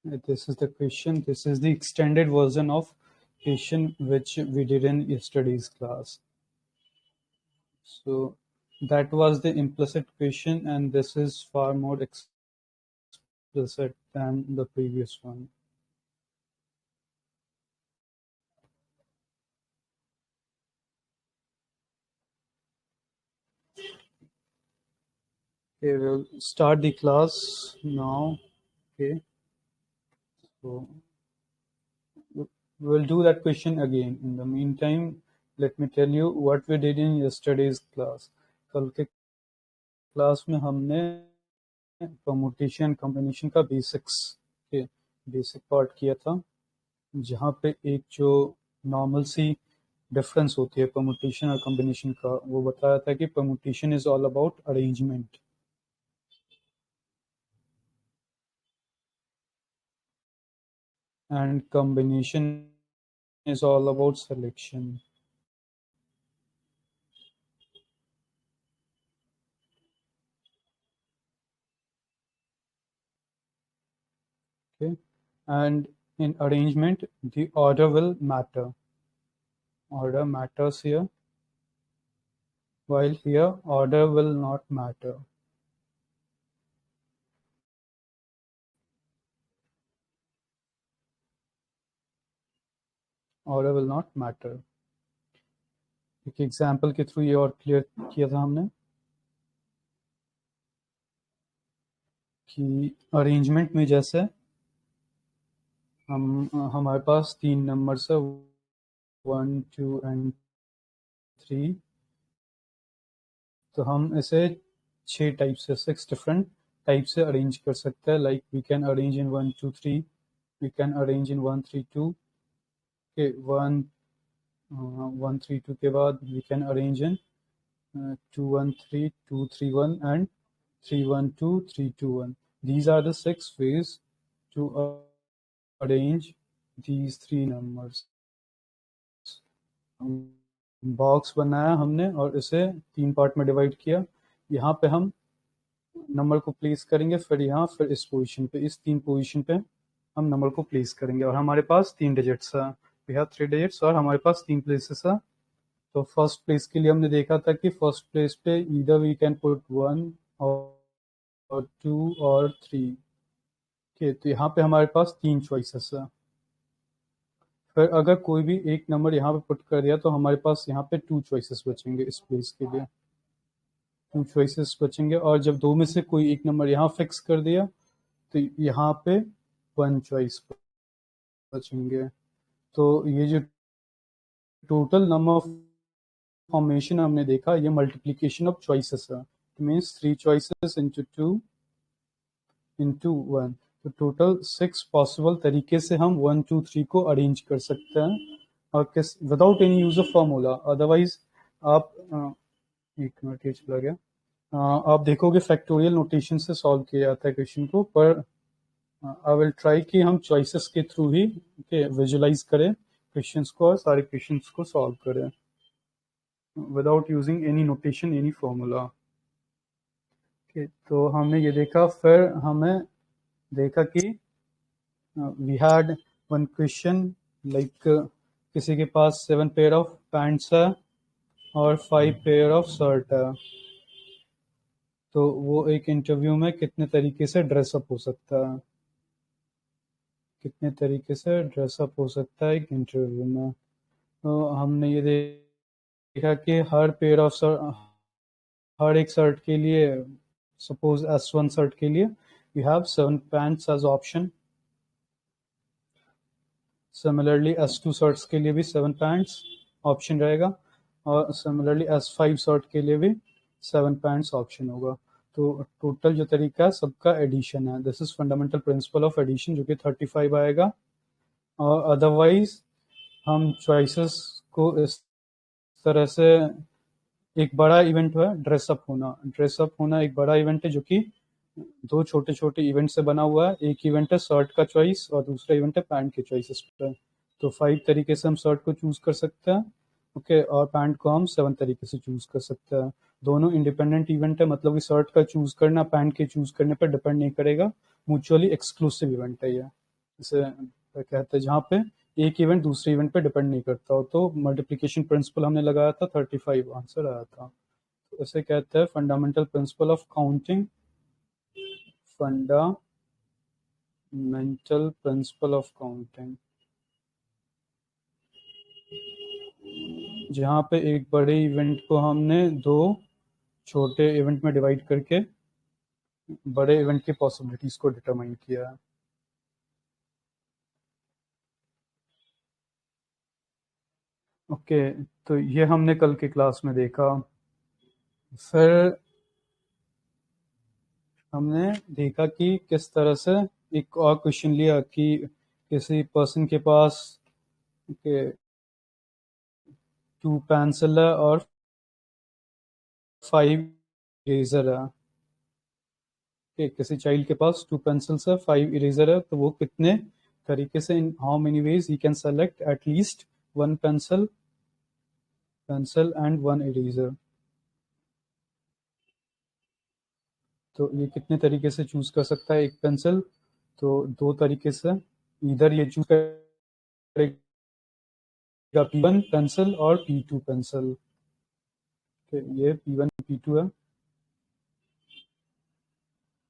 This is the question. This is the extended version of question which we did in yesterday's class. So that was the implicit question, and this is far more explicit than the previous one. Okay, we'll start the class now. Okay, so we'll do that question again. In the meantime, let me tell you what we did in yesterday's class. कल के class में हमने permutation combination का basics के basic part किया था, जहाँ पे एक जो नॉर्मल सी डिफरेंस होती है परमुटेशन और कॉम्बिनेशन का, वो बताया था कि permutation is all about arrangement and combination is all about selection. Okay, and in arrangement the order will matter. Order matters here, while here order will not matter. Order will not matter. एक example के through ये और clear किया था हमने कि arrangement में जैसे हमारे पास 3 नंबर्स है 1 2 एंड 3, तो हम इसे 6 टाइप से 6 डिफरेंट टाइप से अरेंज कर सकते हैं. Like we can arrange in 1 2 3, we can arrange in 1 3 2 के 1 1 3 2 के बाद we can arrange in 2 1 3 2 3 1 and 3 1 2 3 2 1. These are the 6 ways to arrange these 3 numbers. Box बनाया हमने और इसे 3 पार्ट में डिवाइड किया. यहाँ पे हम नंबर को प्लेस करेंगे, फिर यहाँ, फिर इस पोजीशन पे, इस 3 पोजीशन पे हम नंबर को प्लेस करेंगे. और हमारे पास 3 डिजिट्स है, वी हैव 3 डिजिट्स और हमारे पास 3 प्लेसेस है. तो फर्स्ट प्लेस के लिए हमने देखा था कि फर्स्ट प्लेस पे ईदर वी कैन पुट 1 और 2 और 3. ओके, तो यहाँ पे हमारे पास 3 चॉइसेस है. फिर अगर कोई भी एक नंबर यहाँ पे पुट कर दिया तो हमारे पास यहाँ पे 2 चॉइसेस बचेंगे. इस प्लेस के लिए 2 चॉइसेस बचेंगे. और जब 2 में से कोई एक नंबर यहाँ फिक्स कर दिया तो यहाँ पे 1 चॉइस बचेंगे. तो ये जो टोटल नंबर ऑफ फॉर्मेशन हमने देखा, ये मल्टीप्लिकेशन ऑफ चॉइसेस है. Means 3 choices into 2 into 1. तो टोटल 6 पॉसिबल तरीके से हम 1 2 3 को अरेंज कर सकते हैं, और किस without any use of formula. Otherwise आप एक मिनट ये चला गया, आप देखोगे फैक्टोरियल नोटेशन से सॉल्व किया जाता है क्वेश्चन को, पर आई विल ट्राई कि हम चॉइसेस के थ्रू ही विजुलाइज करें क्वेश्चंस को और सारे क्वेश्चंस को सॉल्व करें without using any notation, any formula. तो हमने ये देखा. फिर हमें देखा कि we had one question like किसी के पास 7 पेयर ऑफ पैंट्स है और 5 पेयर ऑफ शर्ट है. तो वो एक इंटरव्यू में कितने तरीके से ड्रेसअप हो सकता है, कितने तरीके से ड्रेसअप हो सकता है एक इंटरव्यू में. तो हमने ये देखा कि हर एक शर्ट के लिए, सपोज S1 शर्ट के लिए we have 7 pants as option. Similarly S2 shirts के लिए भी 7 पैंट्स ऑप्शन रहेगा, और सिमिलरली S5 शर्ट के लिए भी 7 पैंट्स ऑप्शन होगा. तो टोटल जो तरीका है सबका एडिशन है. This is fundamental principle of addition, जो कि 35 आएगा. और अदरवाइज हम चॉइसेस को इस तरह से, एक बड़ा इवेंट है ड्रेसअप होना. ड्रेसअप होना एक बड़ा इवेंट है जो कि 2 छोटे छोटे इवेंट से बना हुआ है. एक इवेंट है शर्ट का चॉइस और दूसरा इवेंट है पैंट के चॉइसेस पे. तो 5 तरीके से हम शर्ट को चूज कर सकते हैं, ओके, और पैंट को हम 7 तरीके से चूज कर सकते हैं. दोनों इंडिपेंडेंट इवेंट है, मतलब कि शर्ट का चूज करना पैंट के चूज करने पर डिपेंड नहीं करेगा. म्यूचुअली एक्सक्लूसिव इवेंट है ये. इसे कहते हैं जहाँ पे एक इवेंट दूसरे इवेंट पे डिपेंड नहीं करता हो। तो मल्टीप्लिकेशन प्रिंसिपल हमने लगाया था, 35 आंसर आया था। तो इसे कहते हैं fundamental principle of counting, fundamental principle of counting, जहाँ पे एक बड़े इवेंट को हमने दो छोटे इवेंट में डिवाइड करके बड़े इवेंट की पॉसिबिलिटीज को डिटरमाइन किया है। ओके, तो ये हमने कल की क्लास में देखा। फिर हमने देखा कि किस तरह से एक और क्वेश्चन लिया कि किसी पर्सन के पास के 2 पेंसिल है और 5 इरेजर है। कि किसी चाइल्ड के पास 2 पेंसिल्स है, 5 इरेजर है, तो वो कितने तरीके से, in how many ways he can select at least 1 pencil and 1 eraser. तो ये कितने तरीके से चूज कर सकता है एक पेंसिल? तो दो तरीके से, इधर ये चूज करेगा P1 पेंसिल और P2 पेंसिल। ये P1 P2 है,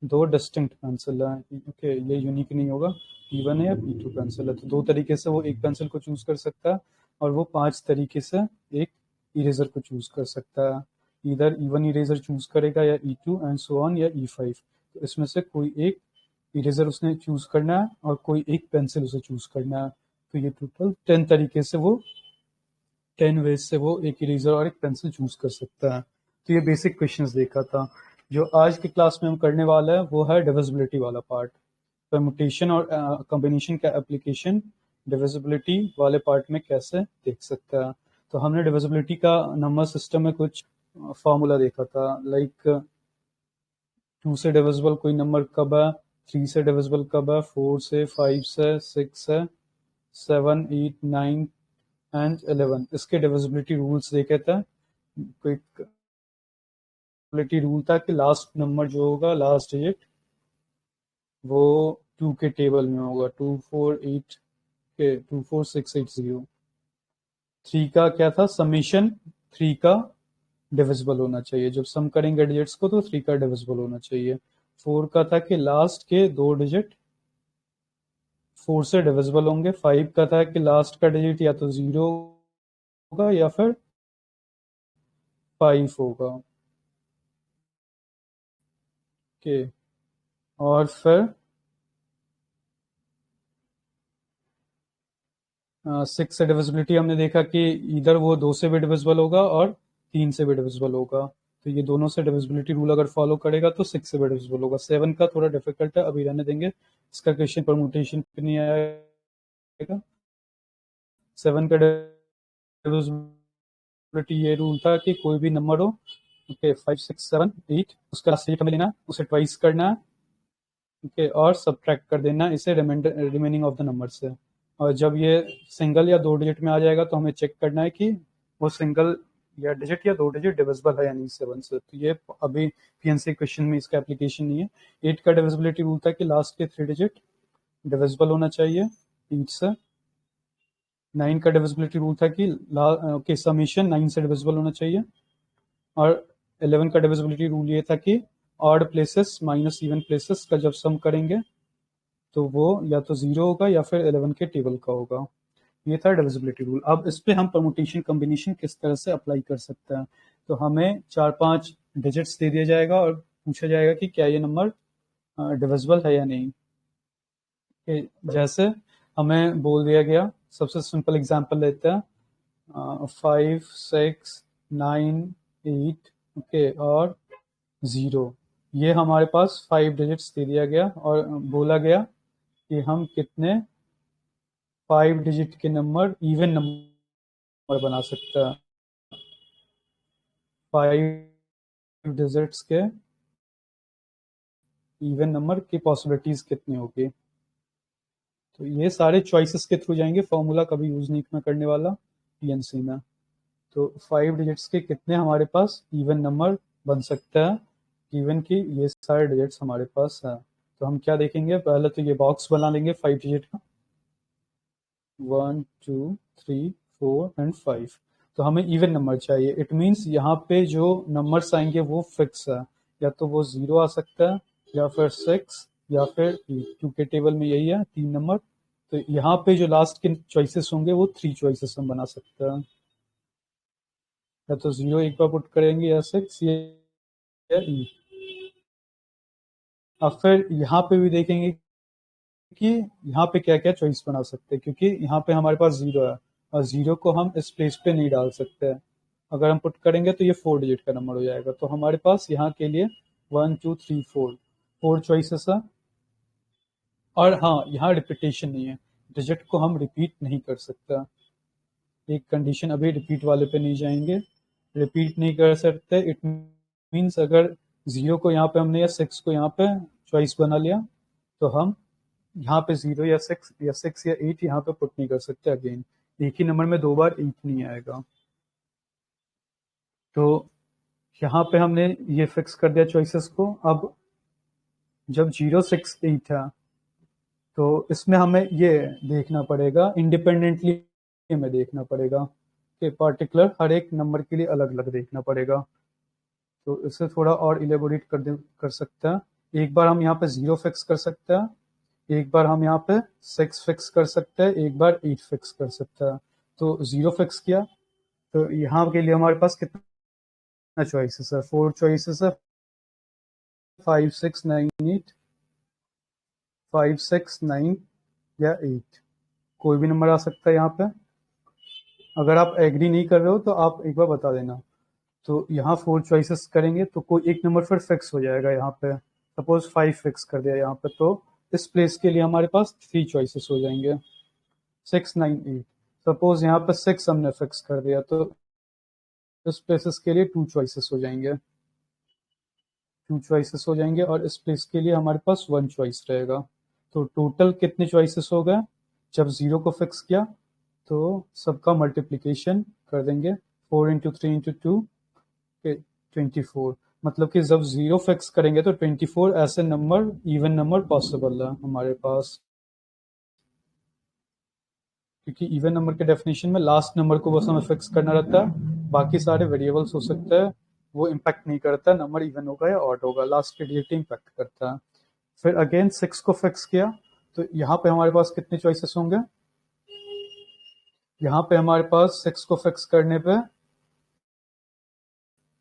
दो डिस्टिंक्ट पेंसिल है। ओके, ये यूनिक नहीं होगा, P1 है या P2 पेंसिल है। तो दो तरीके से वो एक पेंसिल को चूज कर सकता है, और वो 5 तरीके से एक इरेजर को चूज कर सकता है। इधर E1 इरेजर चूज करेगा, या E2 एंड सो ऑन, या E5। तो इसमें से कोई एक इरेजर उसने चूज करना है और कोई एक पेंसिल उसे चूज करना है। तो ये टोटल 10 तरीके से वो 10 वेज से वो एक इरेजर और एक पेंसिल चूज कर सकता है। तो ये बेसिक क्वेश्चंस देखा था। जो आज की क्लास में हम करने वाला है वो है डिविजिबिलिटी वाला पार्ट। परमुटेशन और कॉम्बिनेशन का एप्लीकेशन डिविजिबिलिटी वाले पार्ट में कैसे देख सकता है। तो हमने डिविजिबिलिटी का नंबर सिस्टम में कुछ फॉर्मूला देखा था, लाइक 2 से डिविजिबल कोई नंबर कब है, 3 से डिविजिबल कब है, 4 से, 5 से, 6 से, 7, 8, 9 एंड 11। इसके डिविजिबिलिटी रूल्स देखे थे। कोई डिविजिबिलिटी रूल था कि लास्ट नंबर जो होगा, लास्ट डिजिट, वो 2 के टेबल में होगा, 248 के 24680। 3 का क्या था, समीशन 3 का डिविजिबल होना चाहिए। जब सम करेंगे डिजिट्स को तो 3 का डिविजिबल होना चाहिए। 4 का था कि लास्ट के दो डिजिट 4 से डिविजिबल होंगे। 5 का था कि लास्ट का डिजिट या तो 0 होगा या फिर 5 होगा। ओके, और फिर 6 से डिविजिबिलिटी हमने देखा कि इधर वो 2 से भी डिविजिबल होगा और 3 से भी डिविजिबल होगा। तो ये दोनों से डिविजिबिलिटी रूल अगर फॉलो करेगा तो 6 से भी डिविजिबल होगा। 7 का थोड़ा डिफिकल्ट है, अभी रहने देंगे, इसका क्वेश्चन परमुटेशन पे नहीं आएगा। 7 का डिविजिबिलिटी ये रूल था कि कोई भी नंबर हो, ओके, 5, 6, 7, 8, उसका लास्ट डिजिट हमें लेना है, उसे ट्वाइस करना है, ओके, और सब्ट्रैक्ट कर देना इसे रिमेनिंग ऑफ द नंबर से। और जब ये सिंगल या दो डिजिट में आ जाएगा तो हमें चेक करना है कि वो सिंगल या डिजिट या दो डिजिट डिविजिबल है या नहीं 7 से। तो ये अभी पीएनसी क्वेश्चन में इसका एप्लीकेशन नहीं है। 8 का डिविजिबिलिटी रूल था कि लास्ट के 3 डिजिट डिविजिबल होना चाहिए 8 से। 9 का डिविजिबिलिटी रूल था कि ओके, समीशन 9 से डिविजिबल होना चाहिए। और 11 का डिविजिबिलिटी रूल ये था कि odd places minus even places का जब सम करेंगे तो वो या तो 0 होगा या फिर 11 के टेबल का होगा। ये था डिविजिबिलिटी रूल। अब इस पे हम परमुटेशन कॉम्बिनेशन किस तरह से अप्लाई कर सकते हैं। तो हमें 4-5 डिजिट्स दे दिया जाएगा और पूछा जाएगा कि क्या ये नंबर डिविजिबल है या नहीं। जैसे हमें बोल दिया गया, सबसे सिंपल एग्जांपल लेते हैं, 5, 6, 9, 8, ओके, और 0। ये हमारे पास 5 डिजिट्स दे दिया गया और बोला गया कि हम कितने 5 डिजिट के नंबर, इवन नंबर बना सकते हैं। 5 डिजिट्स के इवन नंबर की पॉसिबिलिटीज कितनी होगी। तो ये सारे चॉइसेस के थ्रू जाएंगे, फॉर्मूला कभी यूज नहीं मैं करने वाला पीएनसी में। तो 5 डिजिट्स के कितने हमारे पास इवन नंबर बन सकते हैं, इवन की ये सारे डिजिट्स हमारे पास हैं। तो हम क्या देखेंगे, पहले तो ये बॉक्स बना लेंगे 5 डिजिट का, 1 2 3 4 एंड 5। तो हमें इवन नंबर चाहिए। इट मीन्स यहाँ पे जो नंबर्स आएंगे वो फिक्स है, या तो वो 0 आ सकता है, या फिर 6, या फिर 8, क्योंकि टेबल में यही है 3 नंबर। तो यहाँ पे जो लास्ट के चॉइसेस होंगे वो 3 चॉइसेस हम बना सकते हैं, या तो 0 एक बार पुट करेंगे, या 6, या 8। अब फिर यहाँ पे भी देखेंगे कि यहाँ पे क्या क्या चॉइस बना सकते हैं, क्योंकि यहाँ पे हमारे पास 0 है, और 0 को हम इस प्लेस पे नहीं डाल सकते हैं। अगर हम पुट करेंगे तो ये 4 डिजिट का नंबर हो जाएगा। तो हमारे पास यहाँ के लिए 1 2 3 4 चॉइसेस है। और हाँ, यहाँ रिपीटेशन नहीं है, डिजिट को हम रिपीट नहीं कर सकते। एक कंडीशन, अभी रिपीट वाले पे नहीं जाएंगे, रिपीट नहीं कर सकते। इट मीन्स अगर 0 को यहाँ पे हमने या 6 को यहाँ पे चॉइस बना लिया, तो हम यहाँ पे 0 या 6 या 8 यहाँ पे पुट नहीं कर सकते। अगेन एक ही नंबर में 2 बार 8 नहीं आएगा। तो यहाँ पे हमने ये फिक्स कर दिया चॉइसेस को। अब जब 0 6 8 है, तो इसमें हमें ये देखना पड़ेगा, इंडिपेंडेंटली हमें देखना पड़ेगा कि पर्टिकुलर हर एक नंबर के लिए अलग अलग देखना पड़ेगा। तो इसे थोड़ा और इलेबोरेट कर सकते हैं। एक बार हम यहाँ पे 0 फिक्स कर सकते हैं, एक बार हम यहाँ पे 6 फिक्स कर सकते हैं, एक बार 8 फिक्स कर सकते हैं। तो 0 फिक्स किया, तो यहाँ के लिए हमारे पास कितना चॉइसेस है, 4 चॉइसेस है, 5 6 9 8, 5 6 9 या 8, कोई भी नंबर आ सकता है यहाँ पे। अगर आप एग्री नहीं कर रहे हो तो आप एक बार बता देना। तो यहाँ 4 चॉइसेस करेंगे तो कोई एक नंबर फिर फिक्स हो जाएगा। यहाँ पे सपोज 5 फिक्स कर दिया यहाँ पे, तो इस प्लेस के लिए हमारे पास 3 चॉइसेस हो जाएंगे, 6 9 8। सपोज यहाँ पे 6 हमने फिक्स कर दिया, तो इस प्लेसेस के लिए 2 चॉइसेस हो जाएंगे, 2 चॉइसेस हो जाएंगे, और इस प्लेस के लिए हमारे पास 1 चॉइस रहेगा। तो टोटल कितने चॉइसेस हो गए, जब 0 को फिक्स किया तो सबका मल्टीप्लीकेशन कर देंगे, 4 इंटू 3 इंटू 2 24। मतलब कि जब 0 फिक्स करेंगे तो 24 ऐसे नंबर, इवन नंबर पॉसिबल है हमारे पास, क्योंकि इवन नंबर के डेफिनेशन में लास्ट नंबर को बस हमें फिक्स करना रहता है, बाकी सारे वेरिएबल्स हो सकते हैं, वो इम्पैक्ट नहीं करता नंबर इवन होगा या ऑड होगा, लास्ट के डिजिट इम्पैक्ट करता है। फिर अगेन 6 को फिक्स किया, तो यहाँ पे हमारे पास कितने चॉइसेस होंगे, यहाँ पे हमारे पास 6 को फिक्स करने पे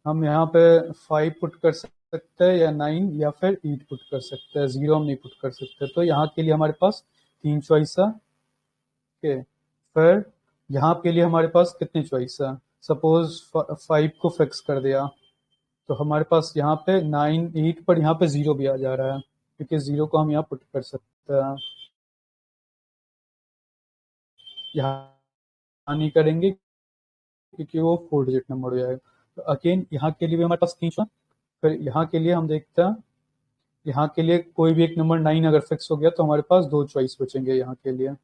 हम यहाँ पे 5 पुट कर सकते हैं, या 9, या फिर 8 पुट कर सकते हैं, 0 हम नहीं पुट कर सकते। तो यहाँ के लिए हमारे पास 3 चॉइस है। ओके, फिर यहाँ के लिए हमारे पास कितने चॉइस है, सपोज 5 को फिक्स कर दिया, तो हमारे पास यहाँ पे 9 8 पर यहाँ पे 0 भी आ जा रहा है, क्योंकि 0 को हम यहाँ पुट कर सकते हैं। यहाँ नहीं करेंगे क्योंकि वो 4 डिजिट नंबर हो जाएगा। तो अगेन यहाँ के लिए भी हमारे पास 3 चॉइस। फिर यहाँ के लिए हम देखते हैं, यहाँ के लिए कोई भी एक नंबर 9 अगर फिक्स हो गया तो हमारे पास 2 चॉइस बचेंगे यहाँ के लिए।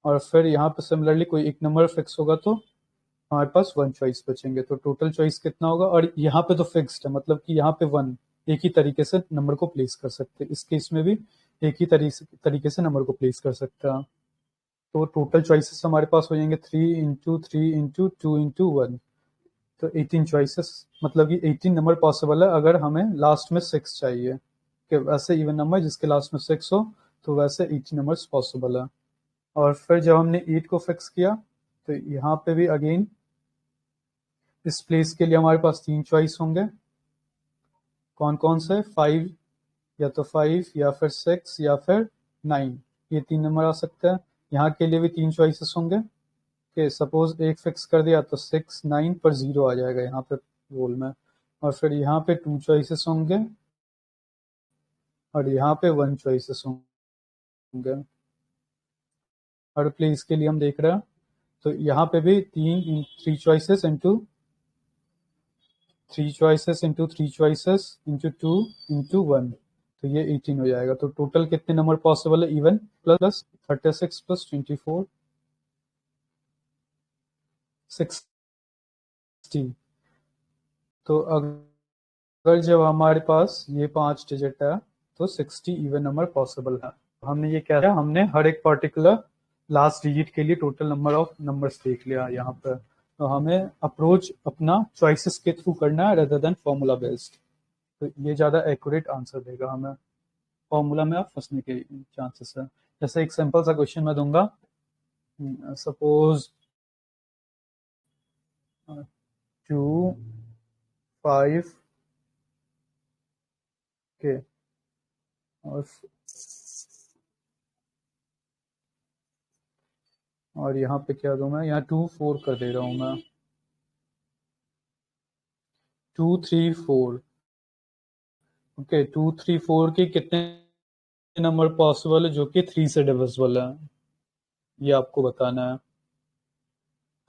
और फिर यहाँ पे सिमिलरली कोई एक नंबर फिक्स होगा तो हमारे पास 1 चॉइस बचेंगे। तो टोटल चॉइस कितना होगा, और यहाँ पे तो फिक्स्ड है, मतलब कि यहाँ पे 1 एक ही तरीके से नंबर को प्लेस कर सकते हैं, इस केस में भी एक ही तरीके से नंबर को प्लेस कर सकते हैं। तो टोटल चॉइसेस हमारे पास हो जाएंगे 3 इंटू 3 इंटू 2 इंटू 1, तो 18 चॉइसेस, मतलब कि 18 नंबर पॉसिबल है अगर हमें लास्ट में 6 चाहिए, कि वैसे इवन नंबर जिसके लास्ट में 6 हो, तो वैसे 18 नंबर्स पॉसिबल है। और फिर जब हमने 8 को फिक्स किया, तो यहाँ पे भी अगेन इस प्लेस के लिए हमारे पास 3 चॉइस होंगे, कौन कौन से, 5, या तो 5 या फिर 6 या फिर 9, ये 3 नंबर आ सकते हैं। यहाँ के लिए भी 3 चॉइसेस होंगे, कि सपोज एक फिक्स कर दिया तो 6 9 पर 0 आ जाएगा यहाँ पे रोल में। और फिर यहाँ पे 2 चॉइसेस होंगे, और यहाँ पे 1 चॉइसेस होंगे। हर प्लेस के लिए हम देख रहे हैं, तो यहाँ पे भी 3 choices into 3 choices into 3 choices into 2 into 1, तो ये 18 हो जाएगा। तो टोटल कितने नंबर पॉसिबल है, इवन प्लस 36 प्लस 24 60। तो अगर जब हमारे पास ये 5 डिजिट है, तो 60 इवन नंबर पॉसिबल है। हमने ये क्या है, हमने हर एक पर्टिकुलर लास्ट डिजिट के लिए टोटल नंबर ऑफ नंबर्स देख लिया यहाँ पर। तो हमें अप्रोच अपना चॉइसेस के थ्रू करना है रेदर देन फॉर्मूला बेस्ड, तो ये ज़्यादा एक्यूरेट आंसर देगा हमें। फॉर्मूला में आप फंसने के चांसेस है। जैसे एक सिंपल सा क्वेश्चन मैं दूंगा, सपोज 2 5 के और यहाँ पे क्या दूं मैं, यहाँ 2 4 कर दे रहा हूँ मैं, 2 3 4। ओके, 2 3 4 के कितने नंबर पॉसिबल है जो कि 3 से डिविजिबल है, ये आपको बताना है।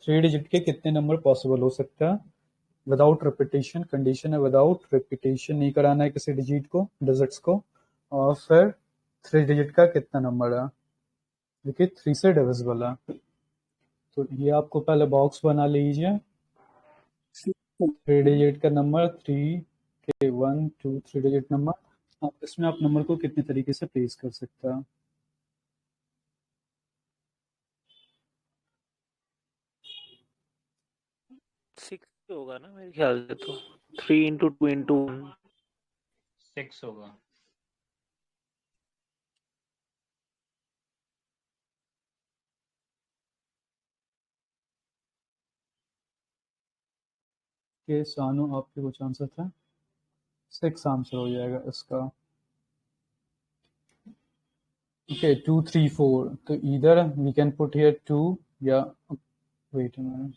3 डिजिट के कितने नंबर पॉसिबल हो सकता है विदाउट रिपीटेशन, कंडीशन है विदाउट रिपीटेशन, नहीं कराना है किसी डिजिट को, डिजिट्स को। और फिर 3 डिजिट का कितना नंबर है जो कि 3 से डिविजिबल है। तो ये आपको पहले बॉक्स बना लीजिए, 3 डिजिट का नंबर 3 के 1 2 3 डिजिट नंबर। आप इसमें आप नंबर को कितने तरीके से प्लेस कर सकते हैं। 6 होगा ना मेरे ख्याल से, तो 3 इंटू 2 इंटू 6 होगा। के सानू आपके कुछ आंसर था, 6 आंसर हो जाएगा इसका। ओके 2 3 4, तो इधर वी कैन पुट हियर 2 या वेट अ मिनट,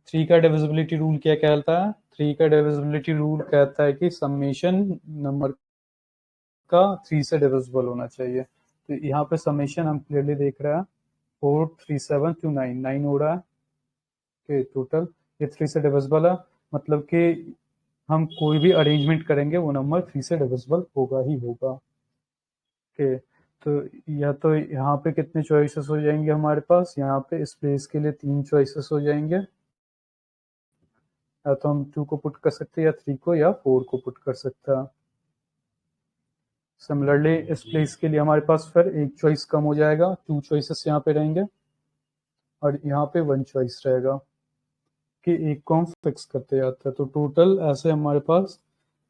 3 का डिविजिबिलिटी रूल क्या कहता है, 3 का डिविजिबिलिटी रूल कहता है कि समेशन नंबर का 3 से डिविजिबल होना चाहिए। तो यहाँ पे समेशन हम क्लियरली देख रहे हैं 4 3 7 2 9 9 हो रहा है कि टोटल ये 3 से डिविजिबल है, मतलब कि हम कोई भी अरेंजमेंट करेंगे वो नंबर 3 से डिविजिबल होगा ही होगा। ओके, तो या तो यहाँ पे कितने चॉइसेस हो जाएंगे हमारे पास, यहाँ पे इस प्लेस के लिए 3 चॉइसेस हो जाएंगे, या तो हम 2 को पुट कर सकते हैं या 3 को या 4 को पुट कर सकते हैं। सिमिलरली इस प्लेस के लिए हमारे पास फिर एक चॉइस कम हो जाएगा, 2 चॉइसेस यहाँ पे रहेंगे और यहाँ पे 1 चॉइस रहेगा कि एक को हम फिक्स करते जाते हैं। तो टोटल ऐसे हमारे पास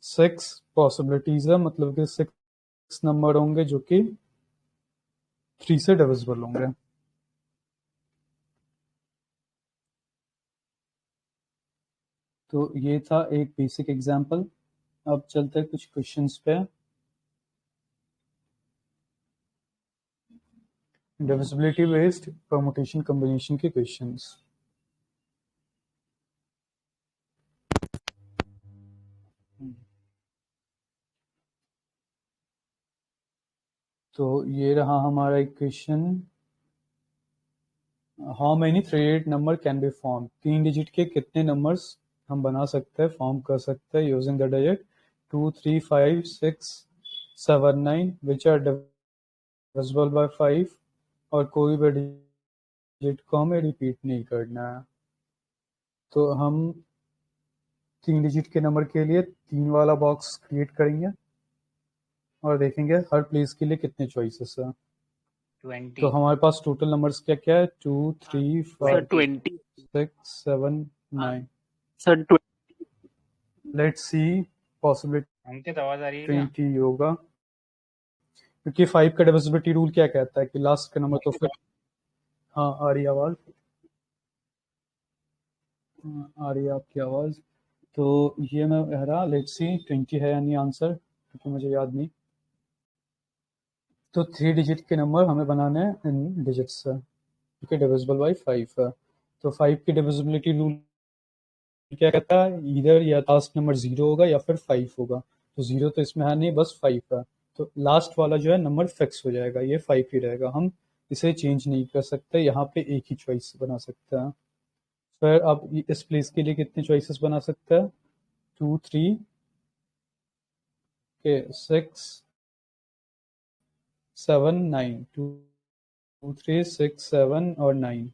6 पॉसिबिलिटीज है, मतलब कि 6 नंबर होंगे जो कि 3 से डिविजिबल होंगे। तो ये था एक बेसिक एग्जांपल। अब चलते हैं कुछ क्वेश्चंस पे। डिविजिबिलिटी बेस्ड परमुटेशन कॉम्बिनेशन के क्वेश्चंस। तो ये रहा हमारा equation, how many 3 number can be form, 3 digit के कितने नंबर्स हम बना सकते हैं, फॉर्म कर सकते हैं using the digit 2 3 5 6 7 9 which are divisible by 5, और कोई भी डिजिट को हमें रिपीट नहीं करना है। तो हम 3 डिजिट के नंबर के लिए 3 वाला बॉक्स क्रिएट करेंगे और देखेंगे हर प्लेस के लिए कितने चॉइसेस है। 20 तो हमारे पास टोटल नंबर्स क्या क्या है, 2 3 sir 5 20 6 7 9। Sir let's see possibility Ankit आवाज आ रही है क्या? 20 होगा, क्योंकि 5 का डिविजिबिलिटी रूल क्या कहता है कि लास्ट का नंबर तो फिर, हाँ आ रही आवाज, हाँ, आ रही है आपकी आवाज। तो ये मैं कह रहा, लेट्स सी 20 है या नहीं आंसर, क्योंकि मुझे याद नहीं। तो 3 डिजिट के नंबर हमें बनाने हैं इन डिजिट्स से, क्योंकि डिविजिबल बाई 5 है। तो 5 की डिविजिबिलिटी रूल क्या कहता है, इधर या लास्ट नंबर 0 होगा या फिर 5 होगा। तो 0 तो इसमें है नहीं, बस 5 है। तो लास्ट वाला जो है नंबर फिक्स हो जाएगा, ये 5 ही रहेगा, हम इसे चेंज नहीं कर सकते, यहाँ पे एक ही चॉइस बना सकते हैं। फिर आप इस प्लेस के लिए कितने चॉइसेस बना सकते हैं, 2 3 के 6 7 9, 2 3 6 7 और 9,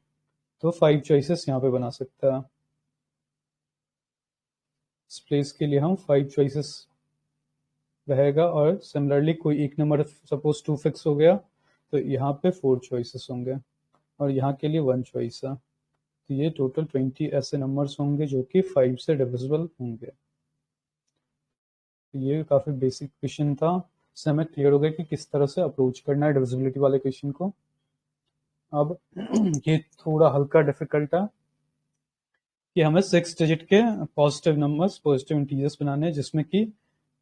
तो 5 चॉइसेस यहाँ पे बना सकते हैं। इस प्लेस के लिए हम 5 चॉइसेस रहेगा, और सिमिलरली कोई एक नंबर सपोज 2 फिक्स हो गया तो यहाँ पे 4 चॉइसेस होंगे और यहाँ के लिए 1 चॉइस है। तो ये टोटल 20 ऐसे नंबर्स होंगे जो कि 5 से डिविजिबल होंगे। तो ये काफ़ी बेसिक क्वेश्चन था, इससे हमें क्लियर हो गया कि किस तरह से अप्रोच करना है डिविजिबिलिटी वाले क्वेश्चन को। अब ये थोड़ा हल्का डिफिकल्ट है कि हमें 6 डिजिट के पॉजिटिव नंबर्स, पॉजिटिव इंटीजर्स बनाने हैं, जिसमें कि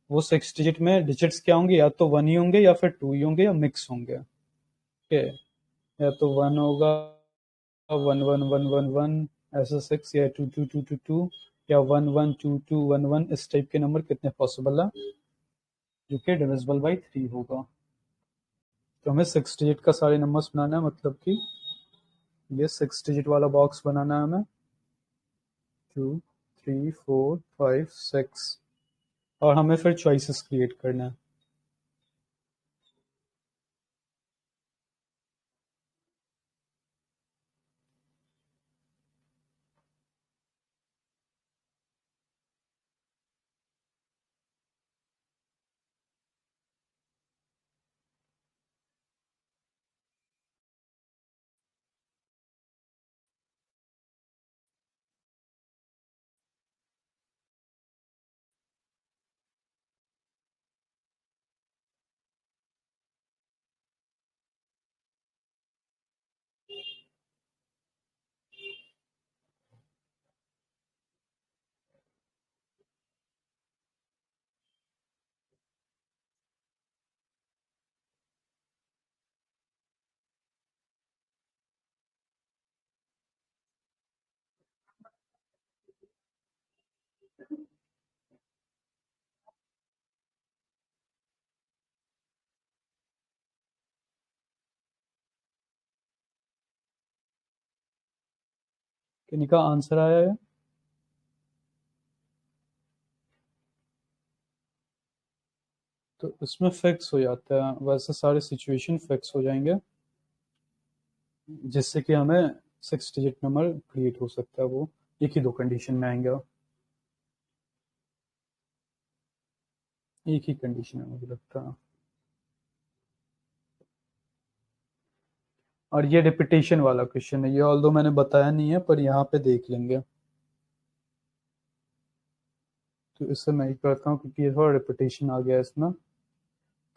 वो 6 डिजिट में डिजिट्स क्या होंगे, या तो 1 ही होंगे या फिर 2 ही होंगे या मिक्स होंगे। ओके, या तो 1 होगा 1 1 1 1 1 ऐसा 6, या 2 2 2 2 2, या 1 1 2 2 1 1, इस टाइप के नंबर कितने पॉसिबल है जो कि डिविजिबल बाई 3 होगा। तो हमें 6 डिजिट का सारे नंबर्स बनाना है, मतलब कि ये 6 डिजिट वाला बॉक्स बनाना है हमें, 2 3 4 5 6, और हमें फिर चॉइसेस क्रिएट करना है। किन्हीं का आंसर आया है? तो इसमें फिक्स हो जाता है, वैसे सारे सिचुएशन फिक्स हो जाएंगे, जिससे कि हमें 6 डिजिट नंबर क्रिएट हो सकता है, वो एक ही 2 कंडीशन में आएंगे, एक ही कंडीशन है मुझे लगता है। और ये रिपीटेशन वाला क्वेश्चन है, ये ऑल्दो मैंने बताया नहीं है पर यहाँ पे देख लेंगे। तो इससे मैं ही करता हूँ क्योंकि ये थोड़ा रिपीटेशन आ गया इसमें।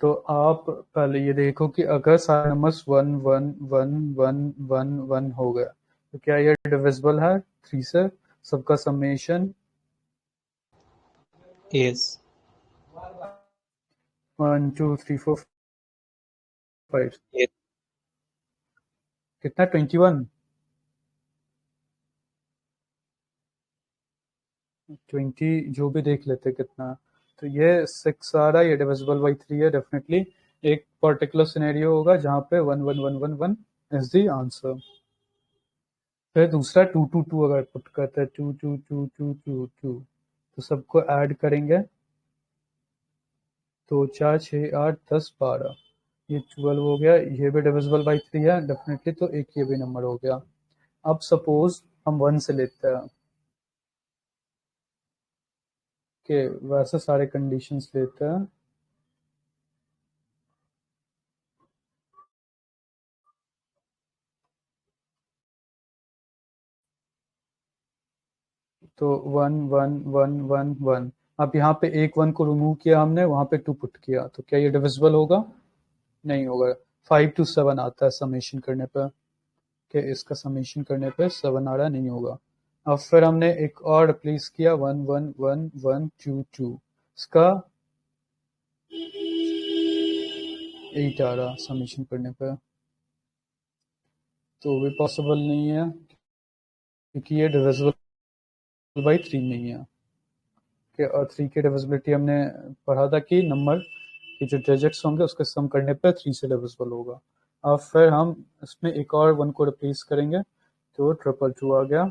तो आप पहले ये देखो कि अगर सारे नंबर्स 1 1 1 1 1 1 हो गया तो क्या ये डिविजिबल है 3 से? सबका समेशन Yes. 1 2 3 4 5 Yes. कितना 21? 20 जो भी देख लेते कितना। तो ये 6 आ रहा है, ये डिविजिबल बाई 3 है डेफिनेटली। एक पर्टिकुलर सिनेरियो होगा जहाँ पे 1 1 1 1 1 इज द आंसर। फिर दूसरा 2 2 2 अगर पुट करते हैं 2 2 2 2 2 2, तो सबको ऐड करेंगे तो 4 6 8 10 12, ये 12 हो गया, ये भी डिविजिबल बाई 3 है डेफिनेटली, तो एक ये भी नंबर हो गया। अब सपोज हम 1 से लेते हैं कि वैसे सारे कंडीशंस लेते हैं, तो 1 1 1 1 1। अब यहाँ पे एक 1 को रिमूव किया हमने, वहां पे 2 पुट किया, तो क्या ये डिविजिबल होगा? नहीं होगा। 5 to 7 आता है समेशन करने पे, कि इसका समेशन करने पे 7 आ रहा है, नहीं होगा। अब फिर हमने एक और रिप्लेस किया 1 1 1 1 2 2, इसका 8 आ रहा समेशन करने पे, तो भी पॉसिबल नहीं है क्योंकि ये डिविजिबल बाई 3 नहीं है। कि और 3 की डिविजिबिलिटी हमने पढ़ा था कि नंबर के जो डिजिट्स होंगे उसके सम करने पर 3 से डिविजिबल होगा। अब फिर हम इसमें एक और 1 को रिप्लेस करेंगे तो 222 आ गया,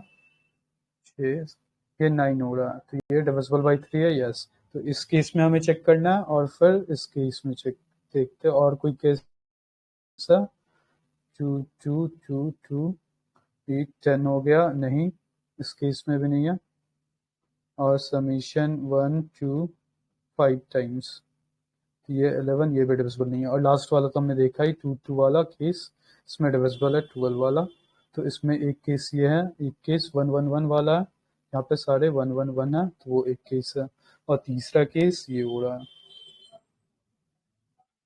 6, ये 9 हो रहा है, तो ये डिविजिबल बाई 3 है, यस। तो इस केस में हमें चेक करना है, और फिर इस केस में चेक देखते हैं और कोई केस है। 2 2 2 2 8 10 हो गया, नहीं, इस केस में भी नहीं है। और समीशन 1 2 5 टाइम्स, तो ये 11 ये भी डिविजिबल नहीं है। और लास्ट वाला तो हमने देखा ही 2 वाला केस, इसमें डिविजिबल है 12 वाला। तो इसमें एक केस ये है, एक केस 111 वाला है, यहाँ पे सारे 111 है, तो वो एक केस है। और तीसरा केस ये हो रहा है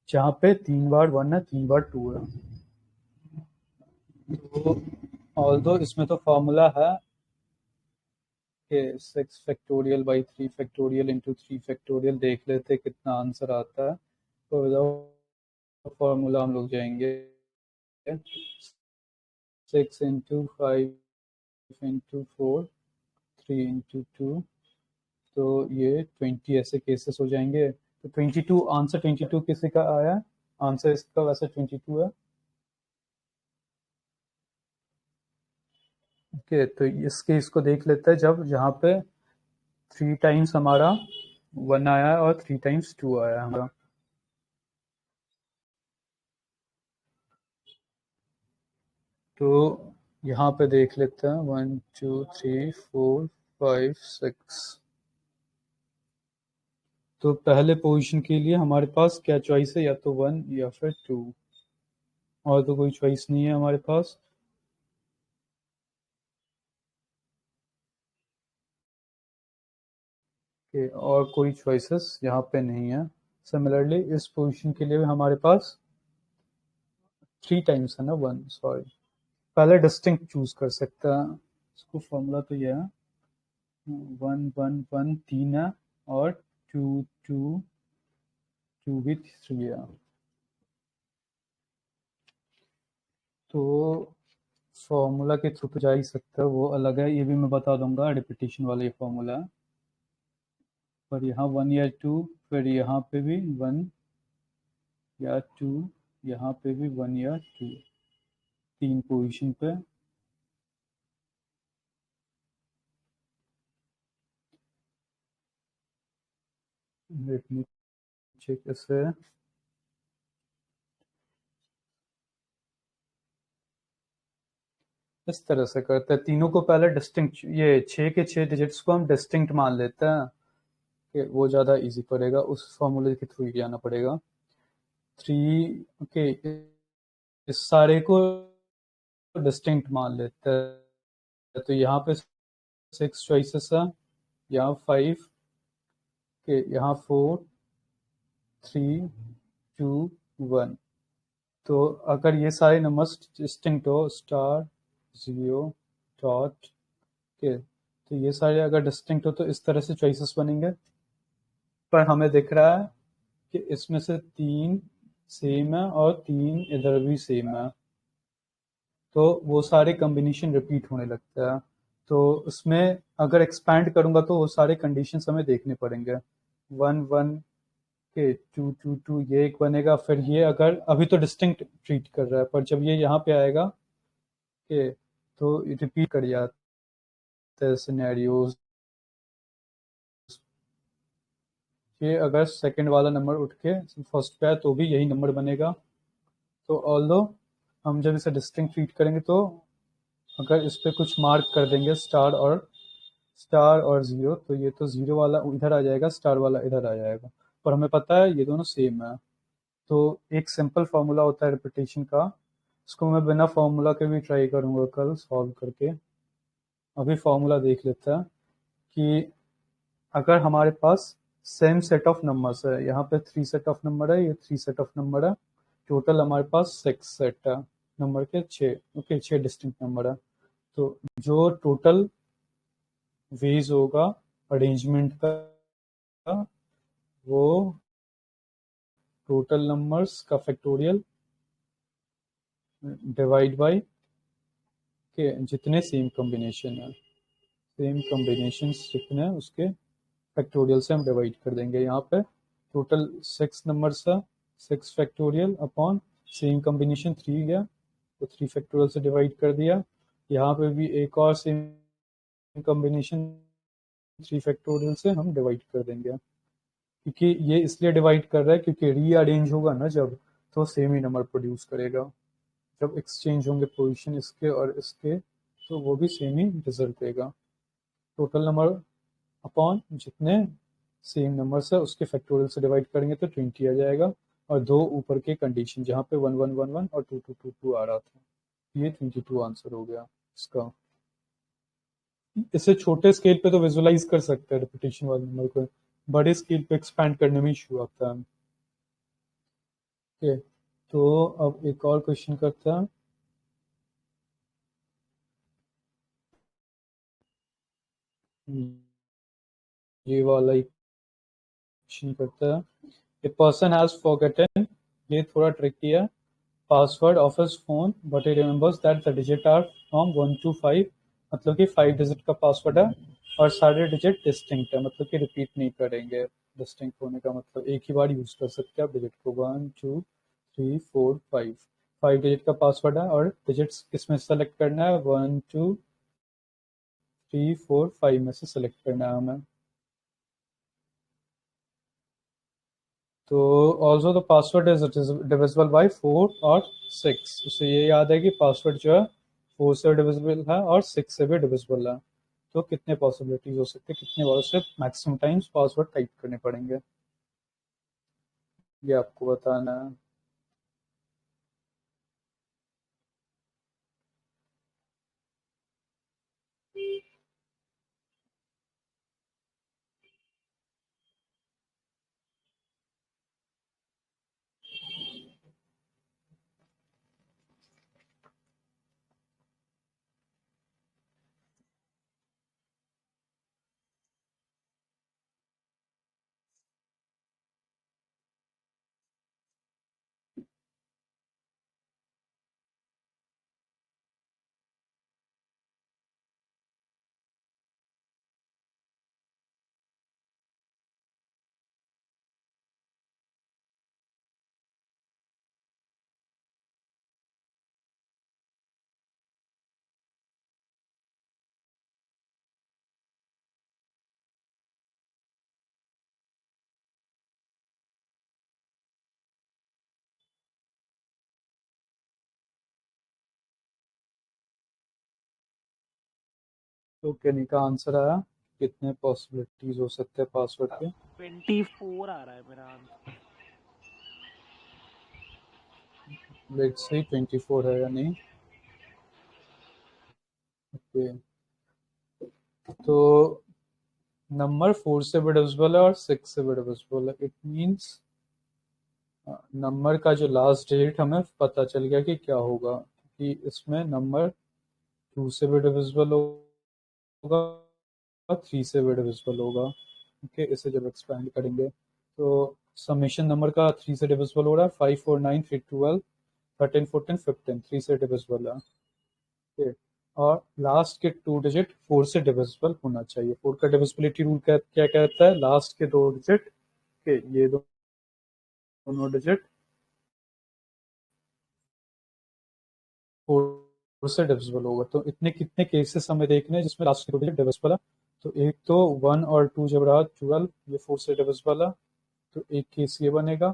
जहाँ पे 3 बार 1 है 3 बार 2 है। तो ऑल्दो इसमें तो फॉर्मूला है कि 6 factorial by 3 factorial into 3 factorial, देख लेते कितना आंसर आता है। तो विदाउट फॉर्मूला हम लोग जाएंगे 6 इंटू 5 इंटू 4 3 इंटू 2, तो ये 20 ऐसे केसेस हो जाएंगे। तो 22 आंसर 22 किसी का आया, आंसर इसका वैसे 22 है। ओके, तो इस केस को देख लेते हैं जब यहाँ पे 3 टाइम्स हमारा 1 आया है और 3 टाइम्स 2 आया है हमारा। तो यहाँ पे देख लेते हैं 1 2 3 4 5 6। तो पहले पोजीशन के लिए हमारे पास क्या चॉइस है, या तो 1 या फिर 2, और तो कोई चॉइस नहीं है हमारे पास। के और कोई चॉइसेस यहाँ पे नहीं है। सिमिलरली इस पोजीशन के लिए भी हमारे पास 3 टाइम्स है ना 1, सॉरी, पहले डिस्टिंक्ट चूज कर सकता है। इसको फॉर्मूला तो ये है 1 1 1 3 है और 2 2 2 भी 3 है। तो फॉर्मूला के थ्रू तो जा ही सकता है, वो अलग है, ये भी मैं बता दूंगा, रिपीटिशन वाला ये फॉर्मूला है। पर यहाँ 1 या 2, फिर यहाँ पे भी 1 या 2, यहाँ पे भी 1 या 2, 3 पोजीशन पे। लेट मी चेक इसे। इस तरह से करते हैं, तीनों को पहले डिस्टिंक्ट, ये 6 के 6 डिजिट्स को हम डिस्टिंक्ट मान लेते हैं कि वो ज़्यादा इजी पड़ेगा, उस फॉर्मूले के थ्रू ही जाना पड़ेगा। 3, ओके, इस सारे को डिस्टिंक्ट मान लेते हैं। तो यहाँ पे 6 चॉइसेस है, यहाँ 5 के, यहाँ 4 3 2 1। तो अगर ये सारे नंबर्स डिस्टिंक्ट हो, स्टार 0 डॉट के, तो ये सारे अगर डिस्टिंक्ट हो तो इस तरह से चॉइसेस बनेंगे। पर हमें दिख रहा है कि इसमें से 3 सेम है और 3 इधर भी सेम है, तो वो सारे कॉम्बिनेशन रिपीट होने लगता है। तो उसमें अगर एक्सपैंड करूंगा तो वो सारे कंडीशंस हमें देखने पड़ेंगे। 1 1 के 2 2 2 ये एक बनेगा, फिर ये अगर अभी तो डिस्टिंक्ट ट्रीट कर रहा है, पर जब ये यहाँ पे आएगा के तो रिपीट कर जाते हैं सिनेरियोज। ये अगर सेकंड वाला नंबर उठ के फर्स्ट पे आए तो भी यही नंबर बनेगा। तो ऑल्दो हम जब इसे डिस्टिंक्ट ट्रीट करेंगे तो अगर इस पे कुछ मार्क कर देंगे स्टार और 0, तो ये तो 0 वाला इधर आ जाएगा, स्टार वाला इधर आ जाएगा, पर हमें पता है ये दोनों सेम है। तो एक सिंपल फार्मूला होता है रिपीटेशन का, इसको मैं बिना फार्मूला के भी ट्राई करूंगा कल सॉल्व करके। अभी फार्मूला देख लेते हैं कि अगर हमारे पास सेम सेट ऑफ नंबर्स है, यहाँ पे 3 सेट ऑफ नंबर है, ये 3 सेट ऑफ नंबर है, टोटल हमारे पास 6 सेट है नंबर के, 6, ओके 6 डिस्टिंक्ट नंबर है। तो जो टोटल वेज होगा अरेंजमेंट का, वो टोटल नंबर्स का फैक्टोरियल डिवाइड बाय के जितने सेम कॉम्बिनेशन है, सेम कॉम्बिनेशन जितने हैं उसके फैक्टोरियल से हम डिवाइड कर देंगे। यहाँ पे टोटल 6 नंबर्स है, 6 फैक्टोरियल अपॉन सेम कॉम्बिनेशन 3 गया, तो 3 फैक्टोरियल से डिवाइड कर दिया। यहाँ पे भी एक और सेम कॉम्बिनेशन 3 फैक्टोरियल से हम डिवाइड कर देंगे, क्योंकि ये इसलिए डिवाइड कर रहा है क्योंकि रीअरेंज होगा ना जब, तो सेम ही नंबर प्रोड्यूस करेगा। जब एक्सचेंज होंगे पोजीशन इसके और इसके, तो वो भी सेम ही रिजल्ट देगा। टोटल नंबर अपॉन जितने सेम नंबर से उसके फैक्टोरियल से डिवाइड करेंगे तो 20 आ जाएगा, और दो ऊपर के कंडीशन जहाँ पे 1111 और 2222 आ रहा था, ये 22 आंसर हो गया इसका। इसे छोटे स्केल पे तो विजुलाइज कर सकते हैं रिपीटेशन वाले नंबर को, बड़े स्केल पे एक्सपैंड करने में इशू आता है। ओके, तो अब एक और क्वेश्चन करते हैं। ये वाला क्वेश्चन करता है। ए पर्सन हैज फॉरगेटन, ये थोड़ा ट्रिकी है, password of his phone but he remembers that the digit are from 1 to 5, मतलब कि 5 डिजिट का पासवर्ड है और सारे डिजिट डिस्टिंक्ट है, मतलब कि रिपीट नहीं करेंगे। डिस्टिंक्ट होने का मतलब एक ही बार यूज कर सकते हैं आप डिजिट को, 1 2 3 4 5, 5 डिजिट का पासवर्ड है और डिजिट्स किसमें सेलेक्ट करना है, 1 2 3 4 5 में से सेलेक्ट करना है हमें। तो also the password is divisible by 4 और 6, उससे ये याद है कि पासवर्ड जो है 4 से डिविजिबल है और 6 से भी डिविजिबल है। तो कितने पॉसिबिलिटीज हो सकते हैं, कितने बार से मैक्सिमम टाइम्स पासवर्ड टाइप करने पड़ेंगे, ये आपको बताना है। तो कहने का आंसर आया, कितने पॉसिबिलिटीज हो सकते हैं पासवर्ड के। 24 आ रहा है मेरा आंसर। लेट्स सी 24 है या नहीं। ओके, तो नंबर 4 से भी डिविजिबल है और 6 से भी डिविजिबल है, इट मींस नंबर का जो लास्ट डिजिट हमें पता चल गया कि क्या होगा, कि इसमें नंबर 2 से भी डिविजिबल होगा, 3 से भी डिविजिबल होगा। ओके, इसे जब एक्सपेंड करेंगे तो समेशन नंबर का 3 से डिविजिबल हो रहा है, 5 4 9 3 12 13 14 15, 3 से डिविजिबल है। ओके, और लास्ट के 2 डिजिट 4 से डिविजिबल होना चाहिए। 4 का डिविजिबिलिटी रूल क्या कहता है, लास्ट के 2 डिजिट के ये दोनों डिजिट 4 से डिविजिबल होगा। तो इतने कितने केसेस हमें देखने हैं जिसमें लास्ट के 2 डिजिट डिविजिबल है। तो एक तो 1 और 2 जब रहा 12, ये 4 से डिविजिबल है, तो एक केस ये बनेगा।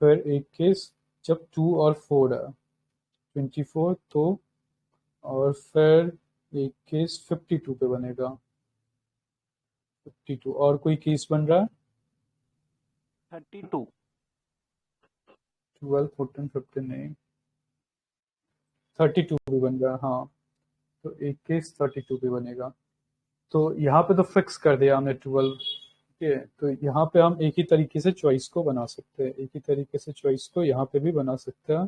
फिर एक केस जब 2 और 4 है 24, तो और फिर एक केस 52 पे बनेगा, 52। और कोई केस बन रहा है 32। 12 14 15 नहीं, 32 भी बन रहा है, हाँ। तो एक केस 32 भी बनेगा। तो यहाँ पे तो फिक्स कर दिया हमने 12। ठीक है, तो यहाँ पे हम एक ही तरीके से चॉइस को बना सकते हैं, एक ही तरीके से चॉइस को यहाँ पे भी बना सकते हैं।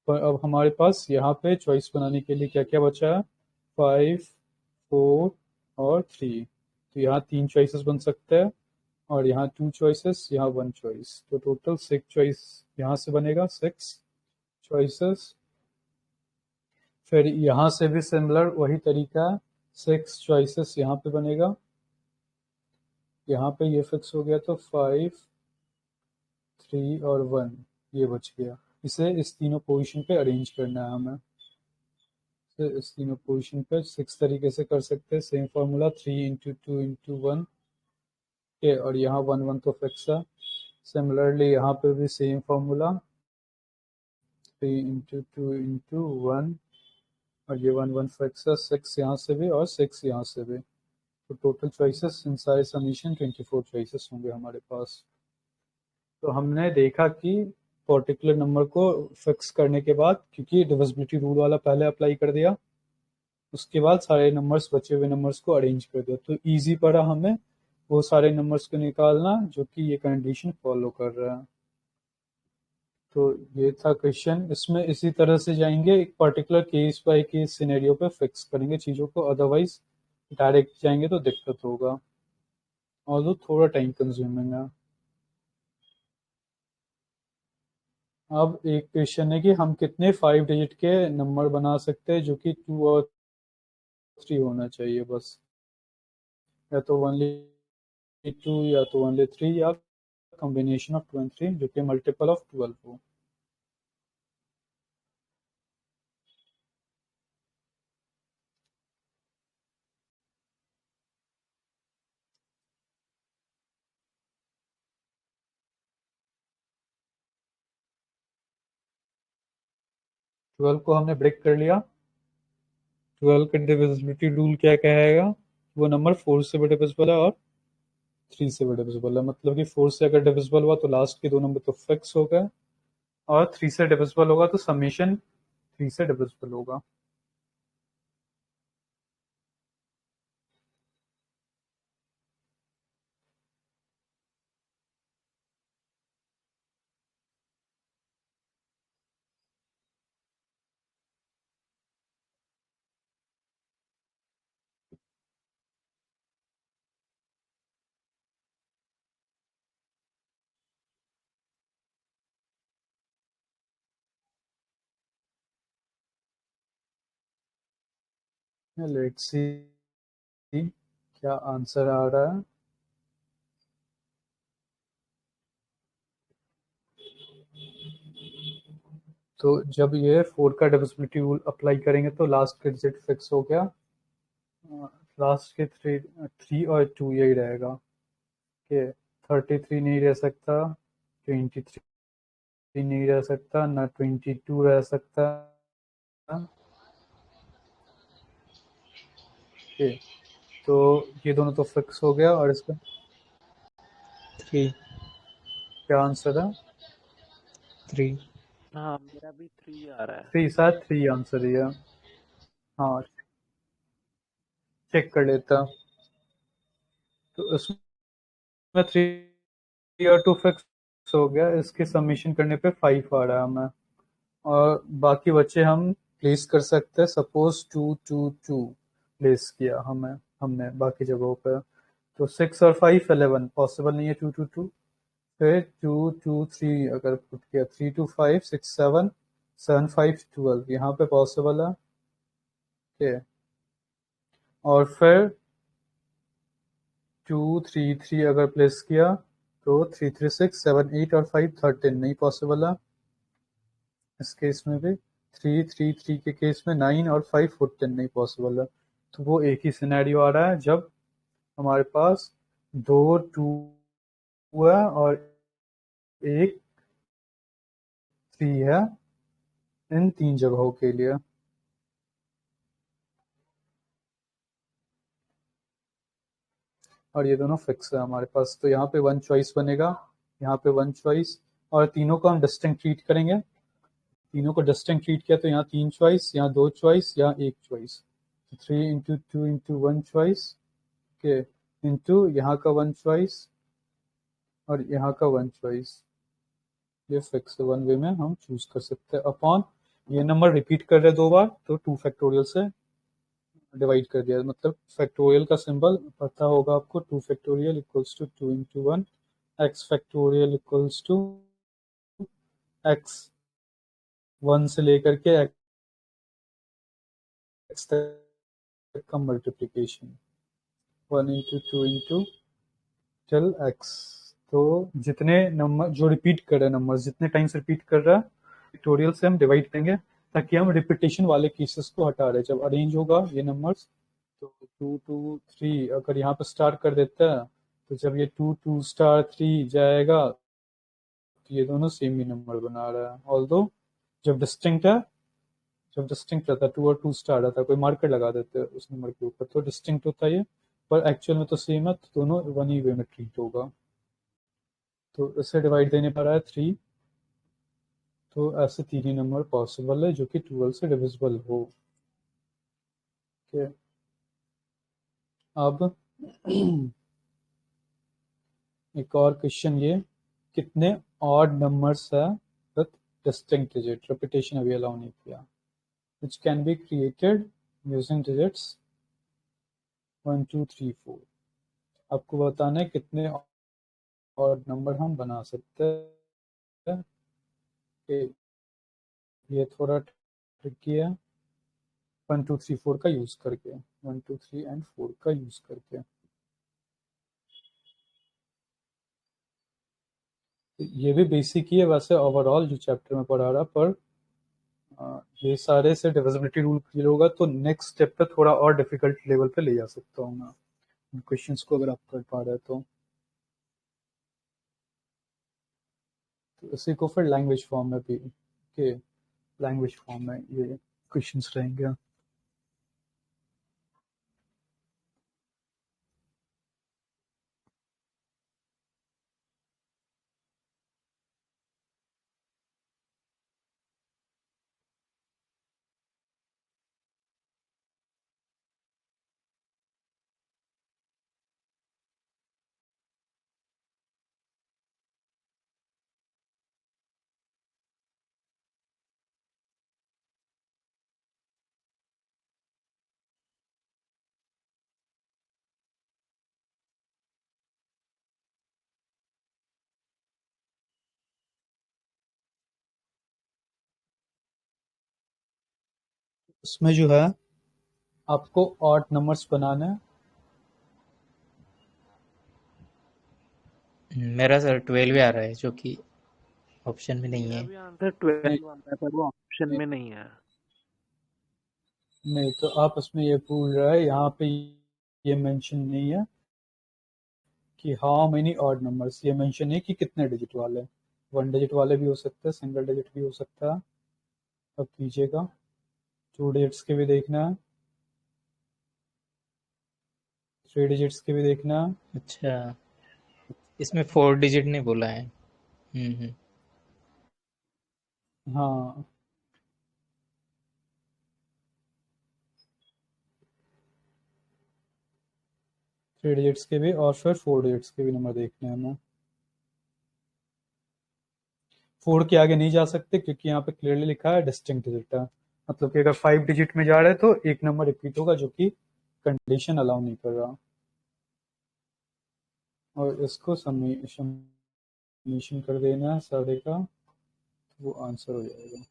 पर अब हमारे पास यहाँ पे चॉइस बनाने के लिए क्या क्या बचा है, 5 4 और 3। तो यहाँ 3 चॉइसेस बन सकते हैं और यहाँ 2 चॉइसेस, यहाँ 1 चॉइस, तो टोटल 6 चॉइस यहाँ से बनेगा, 6 चॉइसेस। फिर यहाँ से भी सिमिलर वही तरीका है, 6 चॉइसेस यहाँ पे बनेगा। यहाँ पे ये फिक्स हो गया, तो 5 3 और 1 ये बच गया। इसे इस तीनों पोजीशन पे अरेंज करना है हमें। तो इस तीनों पोजीशन पे 6 तरीके से कर सकते हैं, सेम फार्मूला 3 इंटू 2 इंटू 1 के, और यहाँ 1 1 तो फिक्स है। सिमिलरली यहाँ पे भी सेम फार्मूला 3 इंटू 2 इंटू 1, और ये 1 1 फिक्स है, 6 यहाँ से भी और 6 यहाँ से भी। तो टोटल चॉइसेस इन सारे समीशन 24 चॉइसेस होंगे हमारे पास। तो हमने देखा कि पर्टिकुलर नंबर को फिक्स करने के बाद, क्योंकि डिविजिबिलिटी रूल वाला पहले अप्लाई कर दिया, उसके बाद सारे नंबर्स, बचे हुए नंबर्स को अरेंज कर दिया, तो इजी पड़ा हमें वो सारे नंबर्स को निकालना जो कि ये कंडीशन फॉलो कर रहा है। तो ये था क्वेश्चन। इसमें इसी तरह से जाएंगे, एक particular case by case scenario पे फिक्स करेंगे चीज़ों को, अदरवाइज डायरेक्ट जाएंगे तो दिक्कत होगा, और वो थोड़ा टाइम कंज्यूमिंग है। अब एक क्वेश्चन है कि हम कितने 5 डिजिट के नंबर बना सकते हैं जो कि 2 और 3 होना चाहिए बस, या तो ओनली 2 या तो ओनली 3 या कॉम्बिनेशन ऑफ 2 एंड 3 जो कि मल्टीपल ऑफ 12 हो। ट्वेल्व को हमने ब्रेक कर लिया। 12 का डिविजिबिलिटी रूल क्या कहेगा, वो नंबर 4 से भी डिविजिबल है और 3 से भी डिविजिबल है, मतलब कि 4 से अगर डिविजिबल हुआ तो लास्ट के दो नंबर तो फिक्स हो गए, और 3 से डिविजिबल होगा तो समीशन 3 से डिविजिबल होगा। लेट्स सी क्या आंसर आ रहा है। तो जब ये 4 का डिविजिबिलिटी रूल अप्लाई करेंगे तो लास्ट का डिजिट फिक्स हो गया, लास्ट के 3 और 2 यही रहेगा कि 33 नहीं रह सकता, 23 नहीं रह सकता, ना 22 रह सकता। ओके, तो ये दोनों तो फिक्स हो गया, और इसका 3 क्या आंसर है? 3 हाँ मेरा भी 3 आ रहा है। 3, शायद 3 आंसर ही है। हाँ, चेक कर लेता। तो इसमें 3 और 2 फिक्स हो गया, इसके सबमिशन करने पे 5 आ रहा है हमें, और बाकी बच्चे हम प्लेस कर सकते हैं। सपोज 2 2 2 प्लेस किया हमने बाकी जगहों पर, तो 6 और 5 11 पॉसिबल नहीं है, 2 2 2। फिर 2 2 3 अगर पुट किया, 3 2 5 6 7 7 5 12 यहाँ पे पॉसिबल है। ठीक, और फिर 2 3 3 अगर प्लेस किया तो 3 3 6 7 8 और 5 13 नहीं पॉसिबल है इस केस में भी। 3 3 3 के केस में 9 और 5 14 नहीं पॉसिबल है। तो वो एक ही सिनेरियो आ रहा है जब हमारे पास 2 2 है और एक 3 है इन 3 जगहों के लिए। और ये दोनों फिक्स है हमारे पास, तो यहाँ पे 1 चॉइस बनेगा, यहाँ पे 1 चॉइस, और तीनों को हम डिस्टिंक्ट ट्रीट करेंगे। तीनों को डिस्टिंक्ट ट्रीट किया तो यहाँ 3 चॉइस, यहाँ 2 चॉइस, यहाँ 1 चॉइस, 3 × 2 × 1 चॉइस के इंटू यहाँ का 1 चॉइस और यहाँ का 1 चॉइस। ये फिक्स 1 वे में हम चूज कर सकते हैं, अपॉन ये नंबर रिपीट कर रहे 2 बार तो 2 फैक्टोरियल से डिवाइड कर दिया, मतलब फैक्टोरियल का सिंबल पता होगा आपको, 2 factorial equals to 2 × 1, x factorial equals to x 1 से लेकर के x तक का मल्टीप्लिकेशन, 1 × 2 × टिल x। तो जितने नंबर जो रिपीट कर रहे हैं, नंबर जितने टाइम्स रिपीट कर रहा है फैक्टोरियल से हम डिवाइड करेंगे, ताकि हम रिपीटेशन वाले केसेस को हटा रहे। जब अरेंज होगा ये नंबर्स तो 2 2 3 अगर यहाँ पर स्टार कर देता है, तो जब ये 2 2 स्टार 3 जाएगा तो ये दोनों सेम ही नंबर बना रहा है। ऑल्दो जब डिस्टिंक्ट है, जब डिस्टिंक्ट रहता है 2 और 2 स्टार रहता है, कोई मार्कर लगा देते हैं उस नंबर के ऊपर तो डिस्टिंक्ट होता है ये, पर एक्चुअल में तो सेम है, तो दोनों वन ही वे में ट्रीट होगा। तो इससे डिवाइड देने पर आया 3। तो ऐसे तीन ही नंबर पॉसिबल है जो कि 12 से डिविजिबल हो। ठीक है, अब एक और क्वेश्चन, ये कितने ऑड नंबर्स है विथ डिस्टिंक्ट डिजिट, रिपीटेशन अभी अलाउ नहीं किया, which can be created using digits 1 2 3 4। आपको बताना है कितने ऑड नंबर हम बना सकते हैं। कि ये थोड़ा ट्रिकी है। 1 2 3 4 का यूज करके, 1 2 3 एंड 4 का यूज करके। ये भी बेसिक ही है वैसे ओवरऑल जो चैप्टर में पढ़ा रहा, पर ये सारे से डिविजिबिलिटी रूल क्लियर होगा तो नेक्स्ट स्टेप पे थोड़ा और डिफिकल्ट लेवल पे ले जा सकता हूँ मैं इन क्वेश्चंस को, अगर आप कर पा रहे तो इसी को फिर लैंग्वेज फॉर्म में भी के लैंग्वेज फॉर्म में ये क्वेश्चंस रहेंगे। इसमें जो है आपको ऑड नंबर्स बनाना है। मेरा सर 12 आ रहा है जो कि ऑप्शन में नहीं मेरा है। भी आंसर नहीं, 12 आता है पर वो ऑप्शन नहीं, में नहीं है। नहीं, तो आप इसमें ये पूछ रहा है, यहाँ पे ये मेंशन नहीं है कि हाउ मेनी ऑड नंबर्स, ये मेंशन है कि कितने डिजिट वाले। 1 डिजिट वाले भी हो सकते हैं, सिंगल डिजिट भी हो सकता है। अब कीजिएगा, 2 डिजिट्स के भी देखना है, 3 डिजिट्स के भी देखना है। अच्छा, इसमें 4 डिजिट नहीं बोला है। हाँ, 3 डिजिट्स के भी और फिर 4 डिजिट्स के भी नंबर देखने हैं हमें। 4 के आगे नहीं जा सकते क्योंकि यहाँ पे क्लियरली लिखा है डिस्टिंक्ट डिजिट है, मतलब कि अगर 5 डिजिट में जा रहे हैं तो एक नंबर रिपीट होगा जो कि कंडीशन अलाउ नहीं कर रहा। और इसको समीशन कर देना है सारे का, तो वो आंसर हो जाएगा।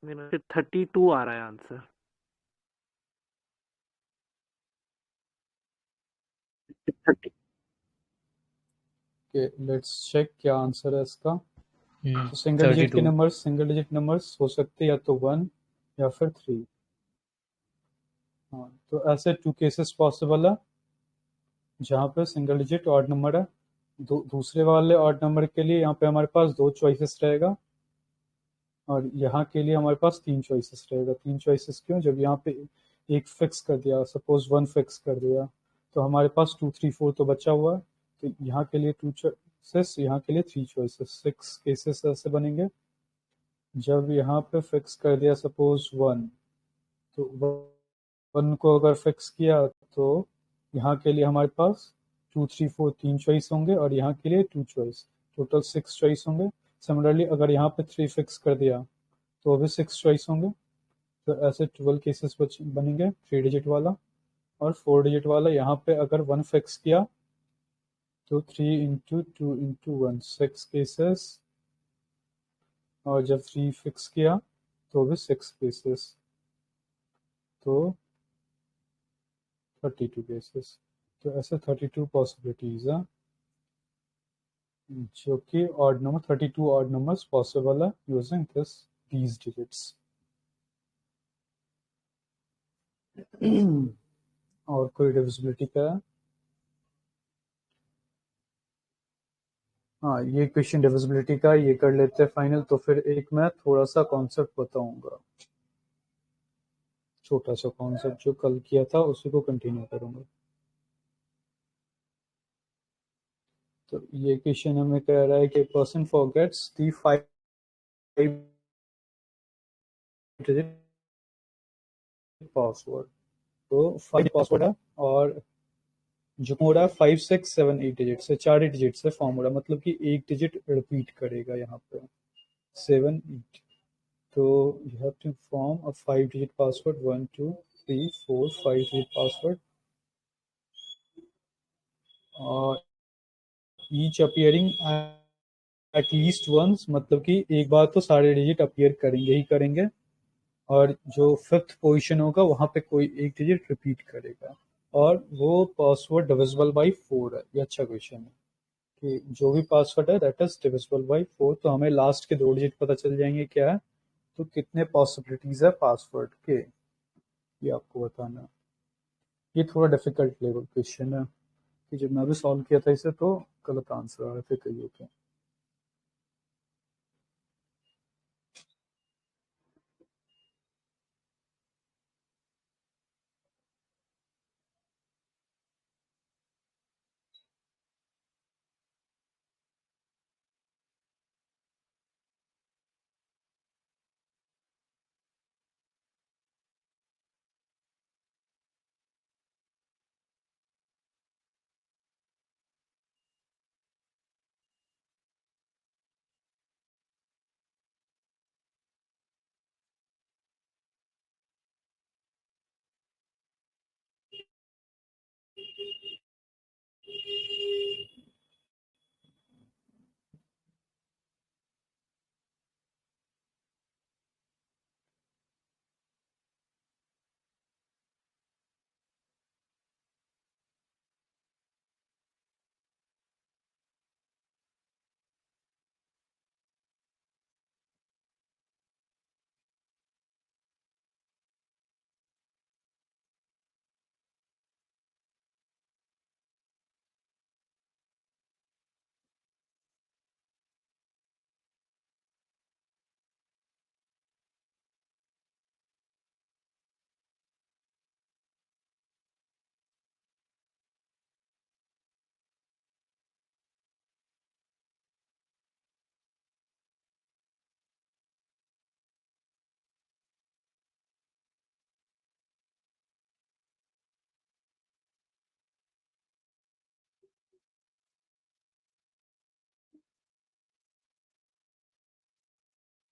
मेरा 32 आ रहा है आंसर। लेट्स चेक क्या आंसर है इसका। तो सिंगल डिजिट के 32। नंबर्स, सिंगल डिजिट नंबर्स हो सकते हैं या तो 1 या फिर 3। हाँ, तो ऐसे 2 केसेस पॉसिबल है जहाँ पे सिंगल डिजिट ऑड नंबर है। दूसरे वाले ऑड नंबर के लिए यहाँ पे हमारे पास 2 चॉइसेस रहेगा, और यहाँ के लिए हमारे पास 3 चॉइसेस रहेगा। 3 चॉइसेस क्यों, जब यहाँ पे एक फिक्स कर दिया, सपोज 1 फिक्स कर दिया, तो हमारे पास 2 3 4 तो बचा हुआ है। तो यहाँ के लिए 2 चॉइसेस, यहाँ के लिए 3 चॉइसेस, 6 केसेस ऐसे बनेंगे। जब यहाँ पे फिक्स कर दिया सपोज 1, तो 1 को अगर फिक्स किया तो यहाँ के लिए हमारे पास 2 3 4 3 चॉइस होंगे, और यहाँ के लिए 2 चॉइस, टोटल 6 चॉइस होंगे। सिमिलरली अगर यहाँ पे 3 फिक्स कर दिया तो भी 6 चॉइस होंगे। तो ऐसे 12 केसेस बनेंगे 3 डिजिट वाला। और 4 डिजिट वाला यहाँ पे अगर 1 फिक्स किया तो 3 इंटू 2 इंटू 1, 6 केसेस। और जब 3 फिक्स किया तो भी 6 केसेस, तो 32 केसेस। तो ऐसे 32 पॉसिबिलिटीज हैं जो कि odd number 32 odd numbers possible है यूजिंग दिस दीज डिजिट्स। और कोई डिविजिबिलिटी का? हाँ, ये क्वेश्चन डिविजिबिलिटी का ये कर लेते हैं फाइनल। तो फिर एक मैं थोड़ा सा कॉन्सेप्ट बताऊंगा, छोटा सा कॉन्सेप्ट जो कल किया था उसी को कंटिन्यू करूंगा। तो ये क्वेश्चन हमें कह रहा है कि पर्सन फॉरगेट्स दी 5 डिजिट पासवर्ड। तो 5 पासवर्ड है और जो हो रहा है 5 6 7 8 डिजिट से, 4 डिजिट से फॉर्म हो रहा है, मतलब कि एक डिजिट रिपीट करेगा यहाँ पे 7 8। तो you have to form a 5 digit password, 1 2 3 4 5 digit password और each appearing at least once, मतलब कि एक बार तो सारे डिजिट अपीयर करेंगे ही करेंगे और जो फिफ्थ पोजीशन होगा वहां पे कोई एक डिजिट रिपीट करेगा और वो पासवर्ड डिविजिबल बाय 4 है। ये अच्छा क्वेश्चन है कि जो भी पासवर्ड है दैट इज डिविजिबल बाय 4। तो हमें लास्ट के 2 डिजिट पता चल जाएंगे क्या है, तो कितने पॉसिबिलिटीज है पासवर्ड के, ये आपको बताना है। ये थोड़ा डिफिकल्ट लेवल क्वेश्चन है कि जब मैं भी सॉल्व किया था इसे तो गलत आंसर आ रहे थे कई होते हैं।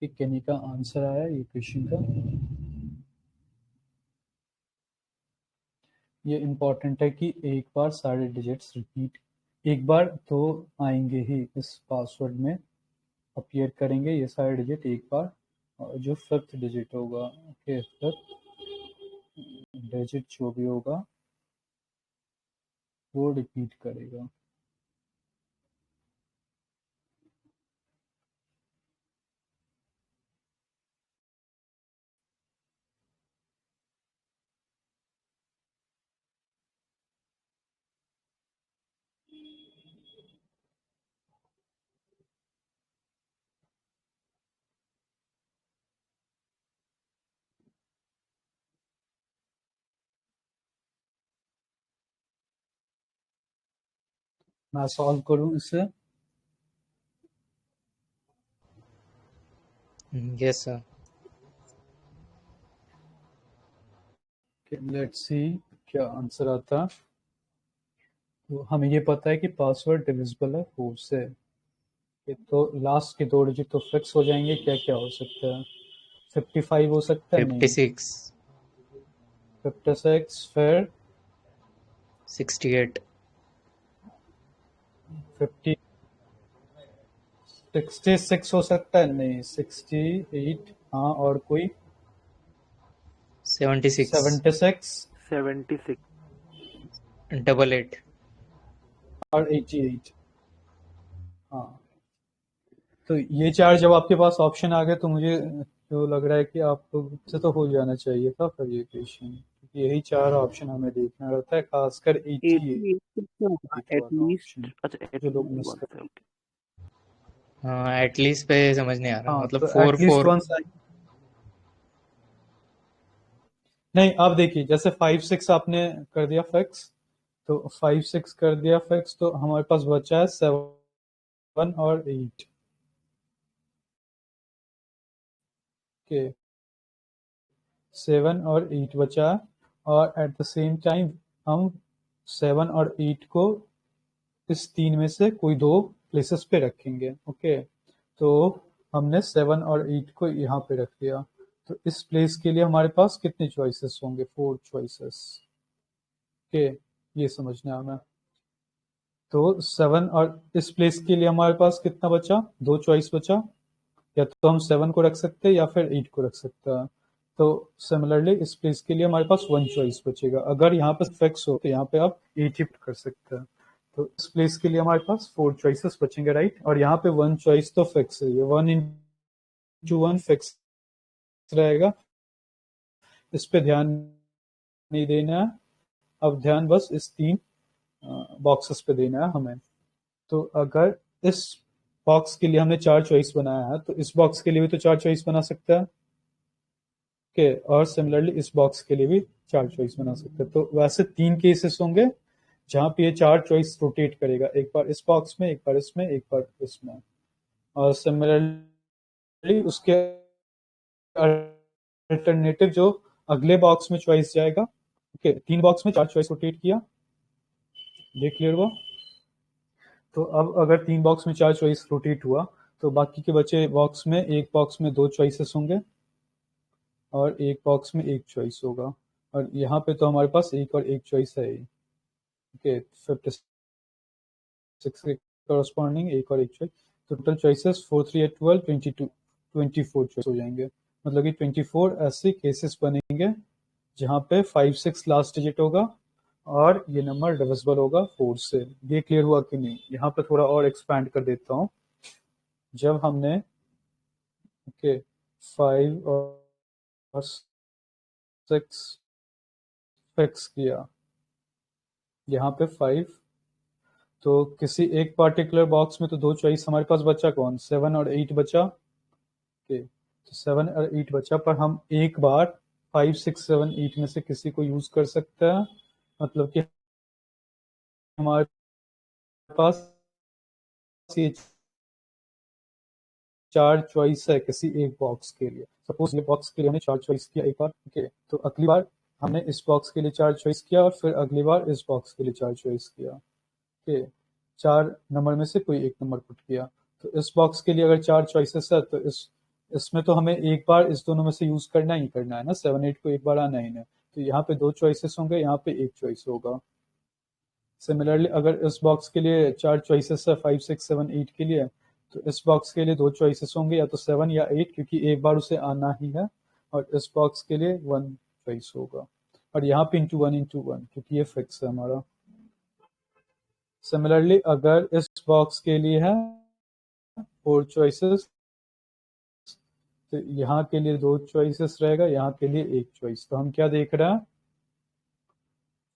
कि केनी का आंसर आया ये क्वेश्चन का। ये इम्पोर्टेंट है कि एक बार सारे डिजिट्स रिपीट, एक बार तो आएंगे ही इस पासवर्ड में, अपीयर करेंगे ये सारे डिजिट एक बार और जो फिफ्थ डिजिट होगा, ओके, फिफ्थ डिजिट जो भी होगा वो रिपीट करेगा। मैं सॉल्व करूं इसे? Yes sir. लेट्स सी क्या आंसर आता। तो हमें ये पता है कि पासवर्ड डिविजिबल है 4 से, तो लास्ट के 2 डिजिट तो फिक्स हो जाएंगे। क्या क्या हो सकता है? 55 हो सकता है? नहीं। 56, 56, फिर 68, 50, 66 हो सकता है? नहीं। 68, हाँ, और कोई? 76, 76 76 88। और 88। हाँ, तो ये 4 जब आपके पास ऑप्शन आ गए तो मुझे तो लग रहा है कि आप लोग से तो हो जाना चाहिए था फिर ये क्वेश्चन। यही 4 ऑप्शन हमें देखना रहता है, खासकर 88 वाला एटलीस्ट, ऑप्शन अच्छा जो लोग मिस एटलीस्ट, करते हैं। हाँ एटलीस्ट पे समझ नहीं आ रहा, हाँ, मतलब तो 4 एटलीस्ट 4 वन साइड नहीं। आप देखिए, जैसे 5 6 आपने कर दिया फिक्स, तो 5 6 कर दिया फिक्स, तो हमारे पास बचा है 7 और 8 के। 7 और 8 बचा, और एट द सेम टाइम हम 7 और 8 को इस 3 में से कोई 2 प्लेसेस पे रखेंगे। ओके, तो हमने 7 और 8 को यहाँ पे रख दिया, तो इस प्लेस के लिए हमारे पास कितने चॉइसेस होंगे? 4 चॉइसेस के, ये समझना है हमें। तो 7 और इस प्लेस के लिए हमारे पास कितना बचा? 2 चॉइस बचा, या तो हम 7 को रख सकते हैं या फिर 8 को रख सकते हैं। तो सिमिलरली इस प्लेस के लिए हमारे पास 1 चॉइस बचेगा। अगर यहाँ पे फिक्स हो तो यहाँ पे आप 8 ही कर सकते हैं। तो इस प्लेस के लिए हमारे पास 4 चॉइसेस बचेंगे, राइट। और यहाँ पे 1 चॉइस तो फिक्स है, ये 1 इंटू 1 फिक्स रहेगा, इस पे ध्यान नहीं देना है। अब ध्यान बस इस 3 बॉक्सेस पे देना है हमें। तो अगर इस बॉक्स के लिए हमने 4 चॉइस बनाया है, तो इस बॉक्स के लिए भी तो 4 चॉइस बना सकते हैं के, और सिमिलरली इस बॉक्स के लिए भी 4 चॉइस बना सकते हैं। तो वैसे 3 केसेस होंगे जहां पे ये 4 चॉइस रोटेट करेगा, एक बार इस बॉक्स में, एक बार इसमें, एक बार इसमें। और सिमिलरली उसके अल्टरनेटिव जो अगले बॉक्स में चॉइस जाएगा। ओके, 3 बॉक्स में 4 चॉइस रोटेट किया, ये क्लियर हुआ। तो अब अगर 3 बॉक्स में 4 चॉइस रोटेट हुआ, तो बाकी के बचे बॉक्स में, एक बॉक्स में 2 चॉइसेस होंगे और एक बॉक्स में 1 चॉइस होगा। और यहाँ पे तो हमारे पास एक और एक चॉइस है ही। ओके, 56 के करस्पॉन्डिंग एक और एक चॉइस, टोटल चॉइसेस 4 3 8 12 22 24 चॉइस हो जाएंगे। मतलब कि 24 ऐसे केसेस बनेंगे जहाँ पे 5 6 लास्ट डिजिट होगा और ये नंबर डिविजिबल होगा 4 से। ये क्लियर हुआ कि नहीं? यहाँ पे थोड़ा और एक्सपैंड कर देता हूँ। जब हमने ओके 5 और 6 फिक्स किया, यहाँ पे 5, तो किसी एक पार्टिकुलर बॉक्स में तो 2 चॉइस हमारे पास बचा, कौन? 7 और 8 बचा। ओके, तो 7 और 8 बचा, पर हम एक बार 5 6 7 8 में से किसी को यूज कर सकते हैं। मतलब कि हमारे पास ये 4 चॉइस है किसी एक बॉक्स के लिए। सपोज ये बॉक्स के लिए हमने 4 चॉइस किया एक बार, ओके, तो अगली बार हमने इस बॉक्स के लिए 4 चॉइस किया और फिर अगली बार इस बॉक्स के लिए 4 चॉइस किया। ओके, 4 नंबर में से कोई एक नंबर पुट किया। तो इस बॉक्स के लिए अगर 4 चॉइसेस है, तो इसमें तो हमें एक बार इस दोनों में से यूज करना ही करना है ना, 7 8 को एक बार आना ही ना। तो यहाँ पे 2 चॉइसेस होंगे, यहाँ पे 1 चॉइस होगा। सिमिलरली अगर इस बॉक्स के लिए 4 चॉइसेस है 5 6 7 8 के लिए, तो इस बॉक्स के लिए 2 चॉइसेस होंगे, या तो 7 या 8, क्योंकि एक बार उसे आना ही है। और इस बॉक्स के लिए 1 चॉइस होगा, और यहाँ पे इंटू वन क्योंकि ये फिक्स है हमारा। सिमिलरली अगर इस बॉक्स के लिए है 4 चॉइसेस, तो यहाँ के लिए 2 चॉइसेस रहेगा, यहाँ के लिए 1 चॉइस। तो हम क्या देख रहे हैं?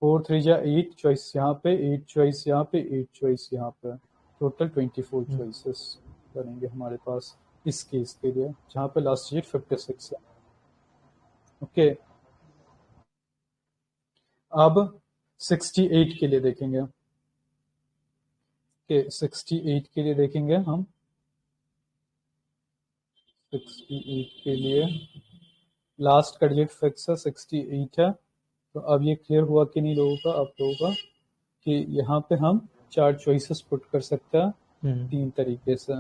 4 3 जा 8 चॉइस यहाँ पे, 8 चॉइस यहाँ पे, 8 चॉइस यहाँ पे, टोटल 24 चॉइसेस बनेंगे हमारे पास इस केस के लिए, जहाँ पे लास्ट डिजिट 56 है। ओके, अब 68 के लिए देखेंगे। ओके, 68 के लिए देखेंगे हम। 68 के लिए लास्ट का डिजिट फिक्स है, 68 है। तो अब ये क्लियर हुआ कि नहीं लोगों का? अब लोगों का कि यहाँ पे हम 4 चॉइसेस पुट कर सकते हैं 3 तरीके से।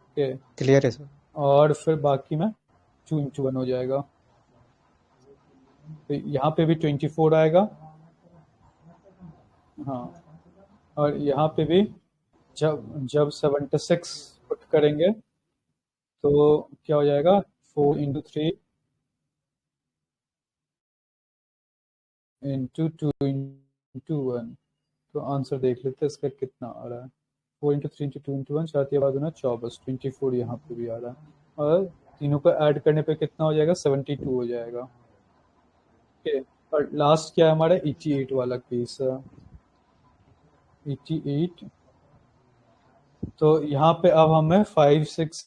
ओके, क्लियर है सर। और फिर बाकी में 2 इंटू 1 हो जाएगा। तो यहाँ पे भी 24 आएगा, हाँ। और यहाँ पे भी जब जब 76 पुट करेंगे, तो क्या हो जाएगा? 4 इंटू 3 इंटू 2 इंटू 1। तो आंसर देख लेते हैं इसका कितना आ रहा है। 4 इंटू 3 इंटू 2 इंटू 1, 4 के बाद 24, 24 यहाँ पे भी आ रहा है, और तीनों को ऐड करने पे कितना हो जाएगा, 72 हो जाएगा। ओके, और लास्ट क्या है हमारा, 88 वाला केस है, 88। तो यहाँ पे अब हमें 5 6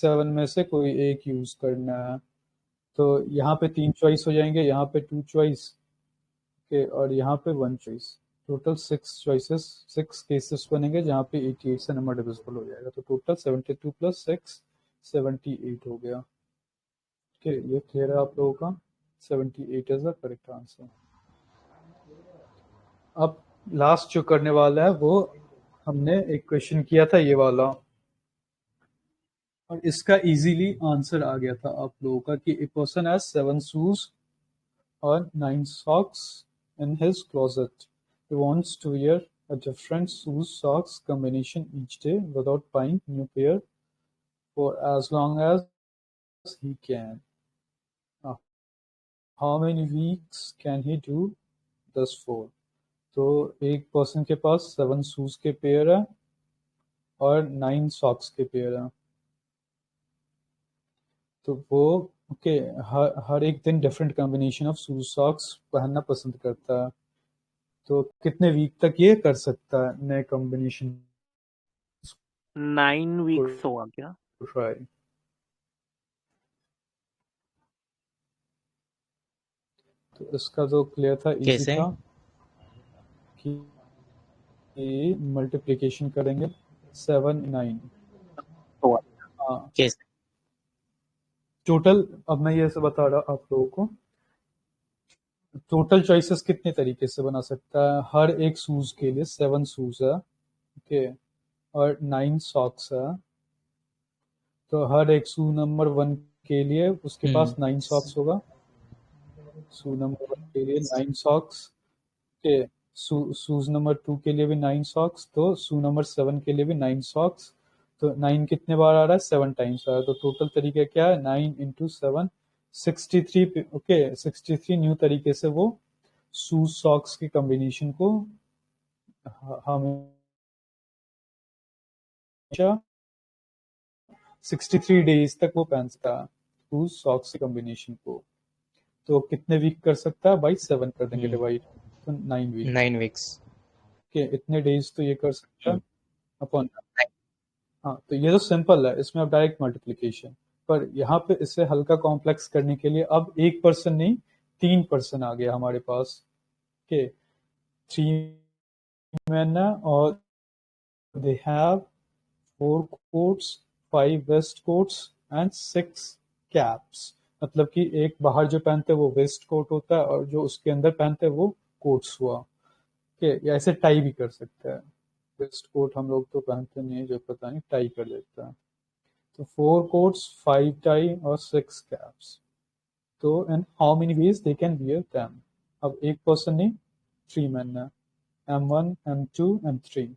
7 में से कोई एक यूज करना है। तो यहाँ पे 3 चॉइस हो जाएंगे, यहाँ पे 2 चॉइस के, और यहाँ पे 1 चॉइस। टोटल 6 चॉइसेस, 6 केसेस बनेंगे जहाँ पे 88 से नंबर डिविजिबल हो जाएगा। तो टोटल 72 प्लस 6 78 हो गया। ओके, ये क्लियर है आप लोगों का? 78 इज द करेक्ट आंसर। अब लास्ट जो करने वाला है वो हमने एक क्वेश्चन किया था ये वाला, और इसका इजीली आंसर आ गया था आप लोगों का कि ए पर्सन हैज 7 शूज और 9 socks in his closet. He wants to wear a different shoes socks combination each day without buying new pair for as long as he can. Now, how many weeks can he do this for? तो एक person के पास 7 shoes के pair है और 9 socks के pair है। तो वो ओके हर एक दिन different combination of shoes socks पहनना पसंद करता है। तो कितने वीक तक ये कर सकता है नए कॉम्बिनेशन 9 वीक्स होगा क्या? ट्राई? तो इसका जो क्लियर था, इजी कैसे? था कि मल्टीप्लिकेशन करेंगे 7 9। होगा। हाँ, कैसे? टोटल अब मैं ये से बता रहा आप लोगों को, टोटल चॉइसेस कितने तरीके से बना सकता है। हर एक शूज के लिए 7 शूज है, ओके, और 9 सॉक्स है। तो हर एक शू नंबर 1 के लिए उसके पास 9 सॉक्स होगा। शू नंबर 1 के लिए 9 सॉक्स के, शूज नंबर 2 के लिए भी 9 सॉक्स, तो शू नंबर 7 के लिए भी 9 सॉक्स। तो 9 कितने बार आ रहा है, 7 टाइम्स आ रहा है। तो टोटल तरीका क्या है, 9 इंटू 7 63। ओके, 63 न्यू तरीके से वो शूज सॉक्स की कॉम्बिनेशन को हमेशा 63 डेज तक वो पहन सकता है शूज सॉक्स की कॉम्बिनेशन को। तो कितने वीक कर सकता है, बाई 7 कर देंगे डिवाइड, तो 9 वीक। 9 वीक्स। ओके, इतने डेज तो ये कर सकता है अपॉन। हाँ, तो ये तो सिंपल है, इसमें अब डायरेक्ट मल्टीप्लिकेशन। पर यहाँ पे इसे हल्का कॉम्प्लेक्स करने के लिए अब एक पर्सन नहीं 3 पर्सन आ गया हमारे पास। ओके, 3 men है, और they have 4 coats, 5 waist coats and 6 caps. मतलब कि एक बाहर जो पहनते हैं वो वेस्ट कोट होता है, और जो उसके अंदर पहनते हैं वो कोट्स हुआ। ओके, या ऐसे टाई भी कर सकते हैं। वेस्ट कोट हम लोग तो पहनते नहीं है, जो पता नहीं टाई कर देता है। तो 4 कोट्स, 5 टाई और 6 कैप्स। तो and how many ways they can wear them. अब एक पर्सन नहीं 3 मैन है, M1 M2 M3,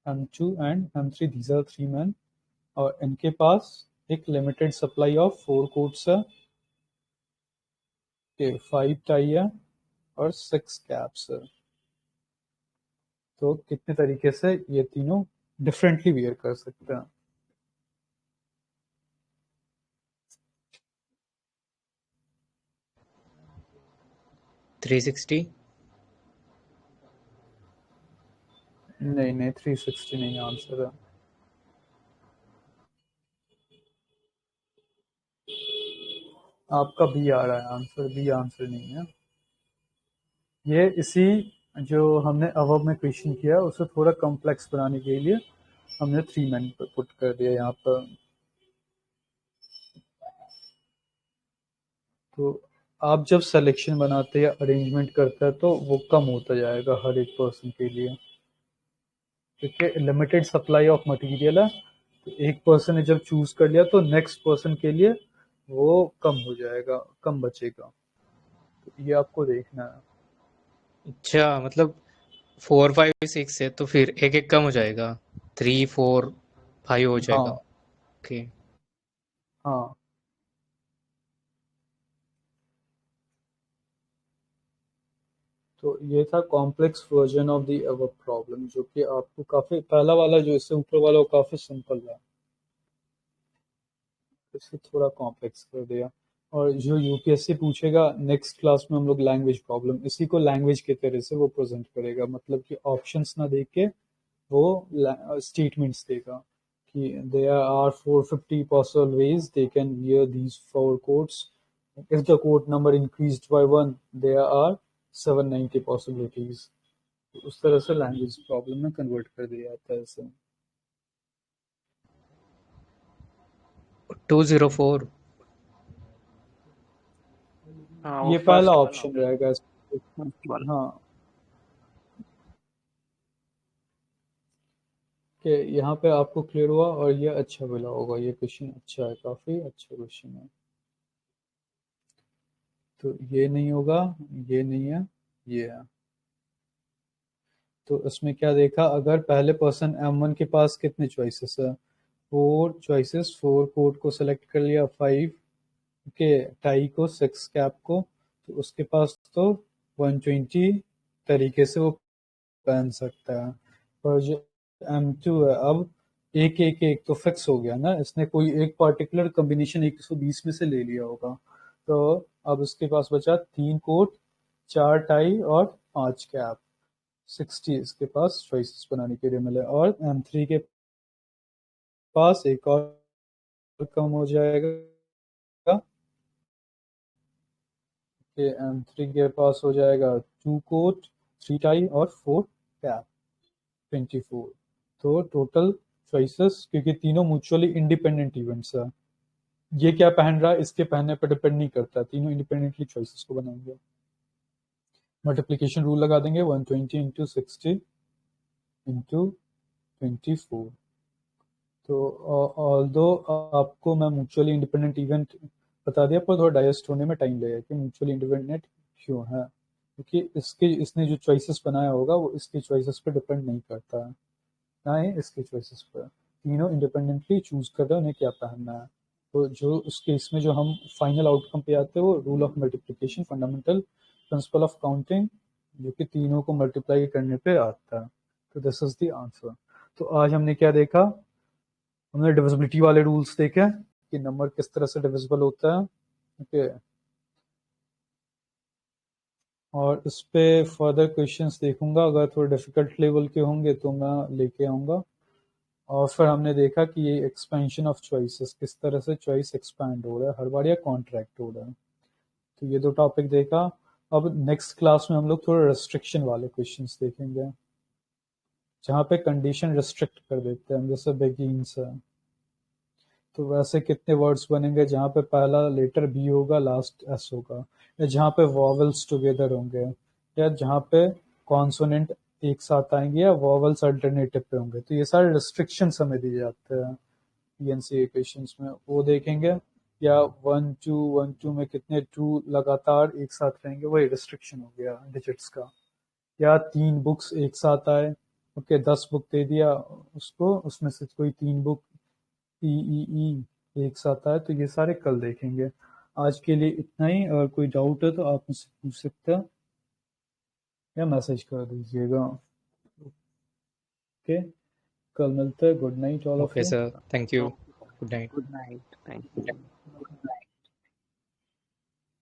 M2 and M3, these are 3 men, और इनके पास एक लिमिटेड सप्लाई ऑफ 4 कोट्स है, 5 टाई है और 6 कैप्स है। तो कितने तरीके से ये तीनों डिफरेंटली वियर कर सकते हैं। 360। नहीं नहीं, 360 नहीं आंसर है। आपका बी आ रहा है आंसर, बी आंसर नहीं है ये। इसी जो हमने अबव में क्वेश्चन किया उसे थोड़ा कॉम्प्लेक्स बनाने के लिए हमने 3 मैन पुट कर दिया यहाँ पर। तो आप जब सिलेक्शन बनाते हैं या अरेंजमेंट करते हैं तो वो कम होता जाएगा हर एक पर्सन के लिए, क्योंकि लिमिटेड सप्लाई ऑफ मटेरियल है। तो एक पर्सन ने जब चूज कर लिया तो नेक्स्ट पर्सन के लिए वो कम हो जाएगा, कम बचेगा। तो ये आपको देखना है। अच्छा, मतलब 4 5 6 है तो फिर एक एक कम हो जाएगा, 3 4 5 हो जाएगा। हाँ ओके। हाँ, तो ये था complex version of the above problem, जो कि आपको काफी, पहला वाला जो इससे ऊपर वाला वो काफी सिंपल है, इसे थोड़ा कॉम्प्लेक्स कर दिया। और जो यूपीएससी पूछेगा नेक्स्ट क्लास में हम लोग लैंग्वेज प्रॉब्लम, इसी को लैंग्वेज के तरह से वो प्रेजेंट करेगा, मतलब कि ऑप्शंस ना देख के वो स्टेटमेंट्स देगा कि there are 450 possible ways they can wear these 4 coats. If the coat number increased by 1, there are 790 possibilities. तो उस तरह से लैंग्वेज प्रॉब्लम में कन्वर्ट कर दिया जाता है इसे। 204। हाँ वो ये पहला फर्स्ट वाला ऑप्शन रहेगा वाला। हाँ, कि यहाँ पे आपको क्लियर हुआ और ये अच्छा मिला होगा, ये क्वेश्चन अच्छा है, काफी अच्छा क्वेश्चन है। तो ये नहीं होगा, ये नहीं है, ये है। तो इसमें क्या देखा, अगर पहले पर्सन M1 के पास कितने चॉइसेस है, 4 चॉइसेस, 4 कोड को सेलेक्ट कर लिया, 5 के टाई को, 6 कैप को, तो उसके पास तो 120 तरीके से वो पहन सकता है। पर जो M2 है, अब एक एक एक तो फिक्स हो गया ना, इसने कोई एक पार्टिकुलर कॉम्बिनेशन 120 में से ले लिया होगा, तो अब इसके पास बचा 3 कोट, 4 टाई और 5 कैप, 60 इसके पास चॉइसेस बनाने के लिए मिले। और M3 के पास एक और कम हो जाएगा, कि M3 के पास हो जाएगा 2 कोट, 3 टाई और 4 कैप, 24। तो टोटल चॉइसेस, क्योंकि तीनों म्यूचुअली इंडिपेंडेंट इवेंट्स है, ये क्या पहन रहा है इसके पहनने पर डिपेंड नहीं करता, तीनों इंडिपेंडेंटली चॉइसेस को बनाएंगे। मल्टीप्लिकेशन रूल लगा देंगे, 120 इंटू 60 इंटू 24। तो ऑल्दो आपको मैं म्यूचुअली इंडिपेंडेंट इवेंट बता दिया, पर थोड़ा डाइजेस्ट होने में टाइम लगेगा कि म्यूचुअली इंडिपेंडेंट क्यों है, क्योंकि इसने जो चॉइसेस बनाया होगा वो इसके चॉइसेस पर डिपेंड नहीं करता है, ना ही इसके चॉइसेस पर। तीनों इंडिपेंडेंटली चूज कर रहे हैं उन्हें क्या पहनना है। तो जो उस केस में जो हम फाइनल आउटकम पे आते हैं वो rule of multiplication, fundamental principle of counting, जो कि तीनों को मल्टीप्लाई करने पे आता है। तो दिस इज द आंसर। तो आज हमने क्या देखा, हमने डिविजिबिलिटी वाले रूल्स देखे कि नंबर किस तरह से डिविजिबल होता है, ओके। और इस पे फर्दर क्वेश्चंस देखूंगा, अगर थोड़े डिफिकल्ट लेवल के होंगे तो मैं लेके आऊंगा। और फिर हमने देखा कि ये एक्सपेंशन ऑफ चॉइसेस, किस तरह से चॉइस एक्सपैंड हो रहा है हर बार या कॉन्ट्रैक्ट हो रहा है। तो ये 2 टॉपिक देखा। अब नेक्स्ट क्लास में हम लोग थोड़े रेस्ट्रिक्शन वाले क्वेश्चंस देखेंगे, जहाँ पे कंडीशन रिस्ट्रिक्ट कर देते हैं, जैसे बिगिंस है। तो वैसे कितने वर्ड्स बनेंगे जहाँ पे पहला लेटर बी होगा, लास्ट एस होगा, या जहाँ पे वॉवल्स टुगेदर होंगे, या जहाँ पे कॉन्सोनेंट एक साथ आएंगे, या वॉवल्स अल्टरनेटिव पे होंगे। तो ये सारे रिस्ट्रिक्शंस हमें दिए जाते हैं पीएनसी इक्वेशंस में, वो देखेंगे। या 1 2 1 2 में कितने 2 लगातार एक साथ रहेंगे, वही रिस्ट्रिक्शन हो गया डिजिट्स का। या 3 बुक्स एक साथ आए, ओके, 10 बुक दे दिया उसको, उसमें से कोई 3 बुक ई एक साथ आए, तो ये सारे कल देखेंगे। आज के लिए इतना ही, और कोई डाउट है तो आप मुझसे पूछ सकते हैं या मैसेज कर दीजिएगा, ओके। कल मिलते हैं। Good night all of okay you. Sir, thank you, good night. Good night, thank you.